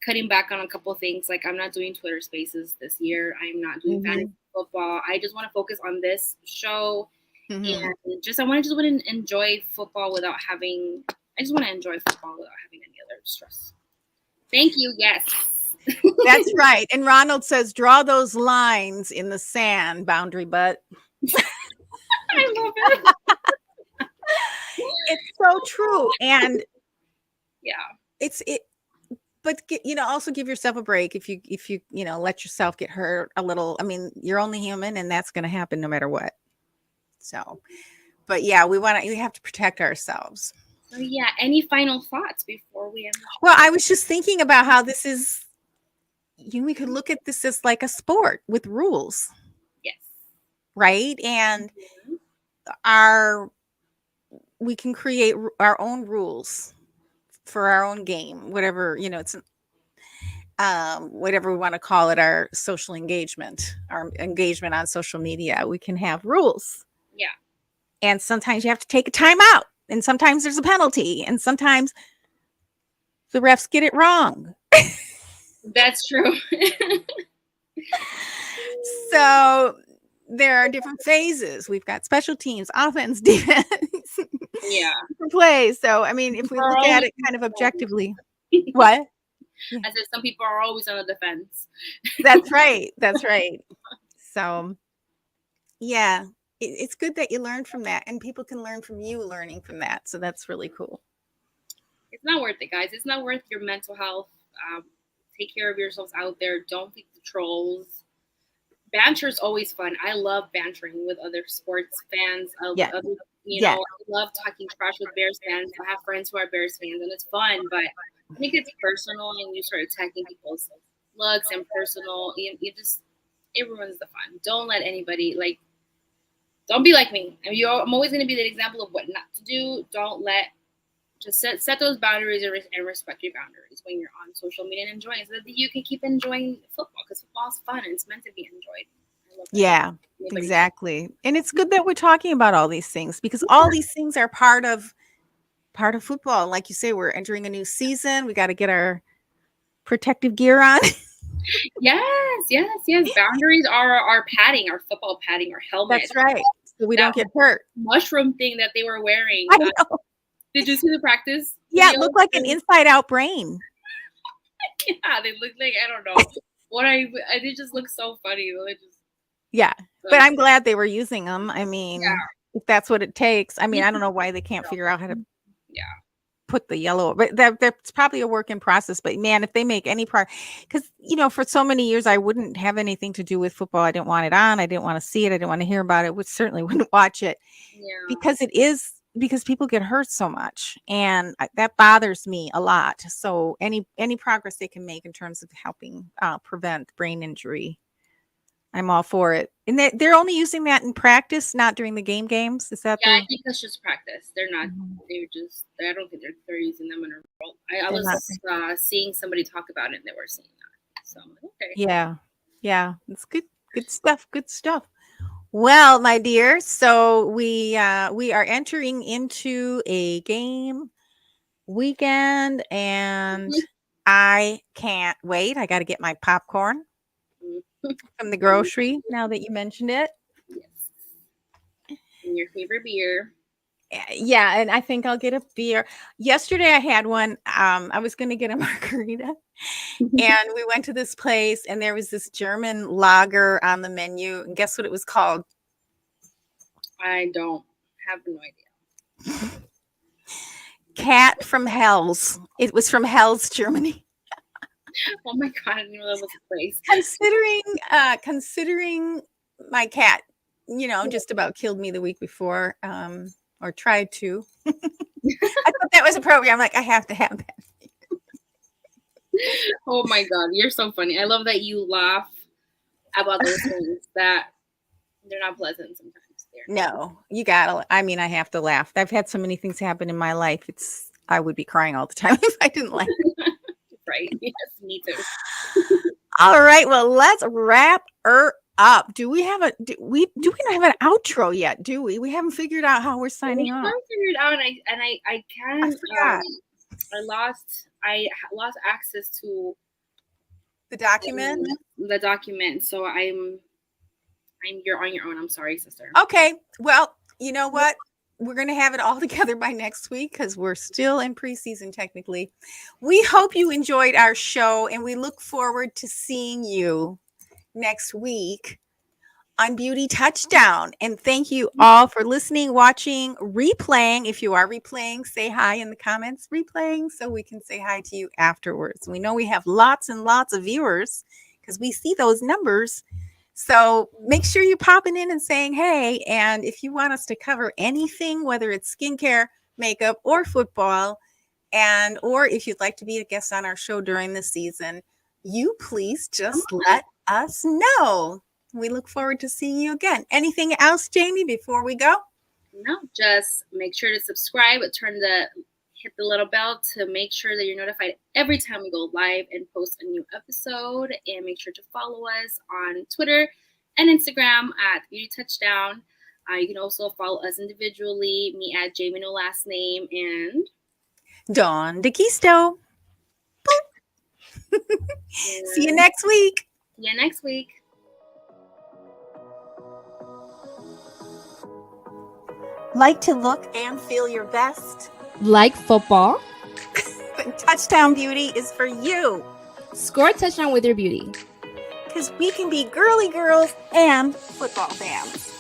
[SPEAKER 2] cutting back on a couple of things. Like, I'm not doing Twitter Spaces this year. I'm not doing fantasy football. I just want to focus on this show, and I want to enjoy football without having. I just want to enjoy football without having any other stress. Thank you. Yes.
[SPEAKER 1] That's right. And Ronald says, draw those lines in the sand, boundary butt.
[SPEAKER 2] I love it.
[SPEAKER 1] It's so true. And but also give yourself a break if you let yourself get hurt a little. I mean, you're only human, and that's going to happen no matter what. So, but we have to protect ourselves.
[SPEAKER 2] So any final thoughts before we end?
[SPEAKER 1] Well, I was just thinking about how this is, we could look at this as like a sport with rules.
[SPEAKER 2] Yes.
[SPEAKER 1] Right? And we can create our own rules for our own game, whatever, it's whatever we want to call it, our social engagement, our engagement on social media. We can have rules.
[SPEAKER 2] Yeah.
[SPEAKER 1] And sometimes you have to take a time out, and sometimes there's a penalty, and sometimes the refs get it wrong.
[SPEAKER 2] That's true.
[SPEAKER 1] So there are different phases. We've got special teams, offense, defense. Play. So, I mean, if we look at it kind of objectively, what?
[SPEAKER 2] I said some people are always on the defense.
[SPEAKER 1] That's right. That's right. So, it's good that you learn from that, and people can learn from you learning from that. So that's really cool.
[SPEAKER 2] It's not worth it, guys. It's not worth your mental health. Take care of yourselves out there. Don't feed the trolls. Banter is always fun. I love bantering with other sports fans. I love talking trash with Bears fans. I have friends who are Bears fans, and it's fun. But I think it's personal, and you start attacking people's looks and personal. It ruins the fun. Don't let anybody don't be like me. I'm always going to be the example of what not to do. Just set those boundaries and respect your boundaries when you're on social media and enjoying, so that you can keep enjoying football, because football's fun and it's meant to be enjoyed.
[SPEAKER 1] Yeah, exactly. And it's good that we're talking about all these things, because all these things are part of football. Like you say, we're entering a new season. We got to get our protective gear on.
[SPEAKER 2] Yes. Boundaries are our padding, our football padding, our helmet.
[SPEAKER 1] That's right. So we don't get hurt.
[SPEAKER 2] Mushroom thing that they were wearing.
[SPEAKER 1] I know.
[SPEAKER 2] Did you see the practice?
[SPEAKER 1] Yeah, it looked like an inside-out brain.
[SPEAKER 2] Yeah, they look like, I don't know. They just look so funny.
[SPEAKER 1] But I'm glad they were using them. I mean, if that's what it takes. I mean, I don't know why they can't figure out how to
[SPEAKER 2] Yeah.
[SPEAKER 1] Put the yellow, but that's probably a work in process. But man, if they make any part, because for so many years I wouldn't have anything to do with football. I didn't want it on. I didn't want to see it. I didn't want to hear about it. Would certainly wouldn't watch it
[SPEAKER 2] Yeah.
[SPEAKER 1] because people get hurt so much, and that bothers me a lot. So any progress they can make in terms of helping prevent brain injury, I'm all for it. And they're only using that in practice, not during the games. Is that
[SPEAKER 2] Yeah, I
[SPEAKER 1] the?
[SPEAKER 2] think that's just practice. They're not.
[SPEAKER 1] Mhm.
[SPEAKER 2] They're just. I don't think they're using them in a role. I
[SPEAKER 1] They're
[SPEAKER 2] was seeing somebody talk about it, and they were saying that. So okay.
[SPEAKER 1] Yeah, it's good stuff. Well, my dear, so we are entering into a game weekend, and I can't wait. I got to get my popcorn from the grocery now that you mentioned it.
[SPEAKER 2] Yes. And your favorite beer.
[SPEAKER 1] Yeah, and I think I'll get a beer. Yesterday I had one. I was going to get a margarita, and we went to this place, and there was this German lager on the menu. And guess what it was called?
[SPEAKER 2] I don't have no idea.
[SPEAKER 1] Cat from Hell's. It was from Hell's, Germany.
[SPEAKER 2] Oh my god, I didn't know that was a place.
[SPEAKER 1] Considering my cat, just about killed me the week before, or tried to. I thought that was appropriate. I'm like, I have to have that.
[SPEAKER 2] Oh my god, you're so funny. I love that you laugh about those things that they're not pleasant sometimes.
[SPEAKER 1] No, you gotta. I mean, I have to laugh. I've had so many things happen in my life. I would be crying all the time if I didn't laugh.
[SPEAKER 2] Right? Yes, me too.
[SPEAKER 1] All right. Well, let's wrap her up. Do we not have an outro yet? Do we? We haven't figured out how we're signing off.
[SPEAKER 2] I figured out, and I can't. I lost access to
[SPEAKER 1] the document.
[SPEAKER 2] So you're on your own. I'm sorry, sister.
[SPEAKER 1] Okay. Well, you know what? We're going to have it all together by next week because we're still in preseason technically. We hope you enjoyed our show, and we look forward to seeing you next week on Beauty Touchdown. And thank you all for listening, watching, replaying. If you are replaying, say hi in the comments, replaying, so we can say hi to you afterwards. We know we have lots and lots of viewers because we see those numbers. So make sure you're popping in and saying, hey, and if you want us to cover anything, whether it's skincare, makeup, or football, or if you'd like to be a guest on our show during the season, you please just let us know. We look forward to seeing you again. Anything else, Jamie, before we go?
[SPEAKER 2] No, just make sure to subscribe, hit the little bell to make sure that you're notified every time we go live and post a new episode. And make sure to follow us on Twitter and Instagram at Beauty Touchdown. You can also follow us individually, me at Jamie, no last name, and
[SPEAKER 1] Dawn DeKisto. See you next week. Like to look and feel your best?
[SPEAKER 3] Like football?
[SPEAKER 1] Then Touchdown Beauty is for you.
[SPEAKER 3] Score a touchdown with your beauty.
[SPEAKER 1] Because we can be girly girls and football fans.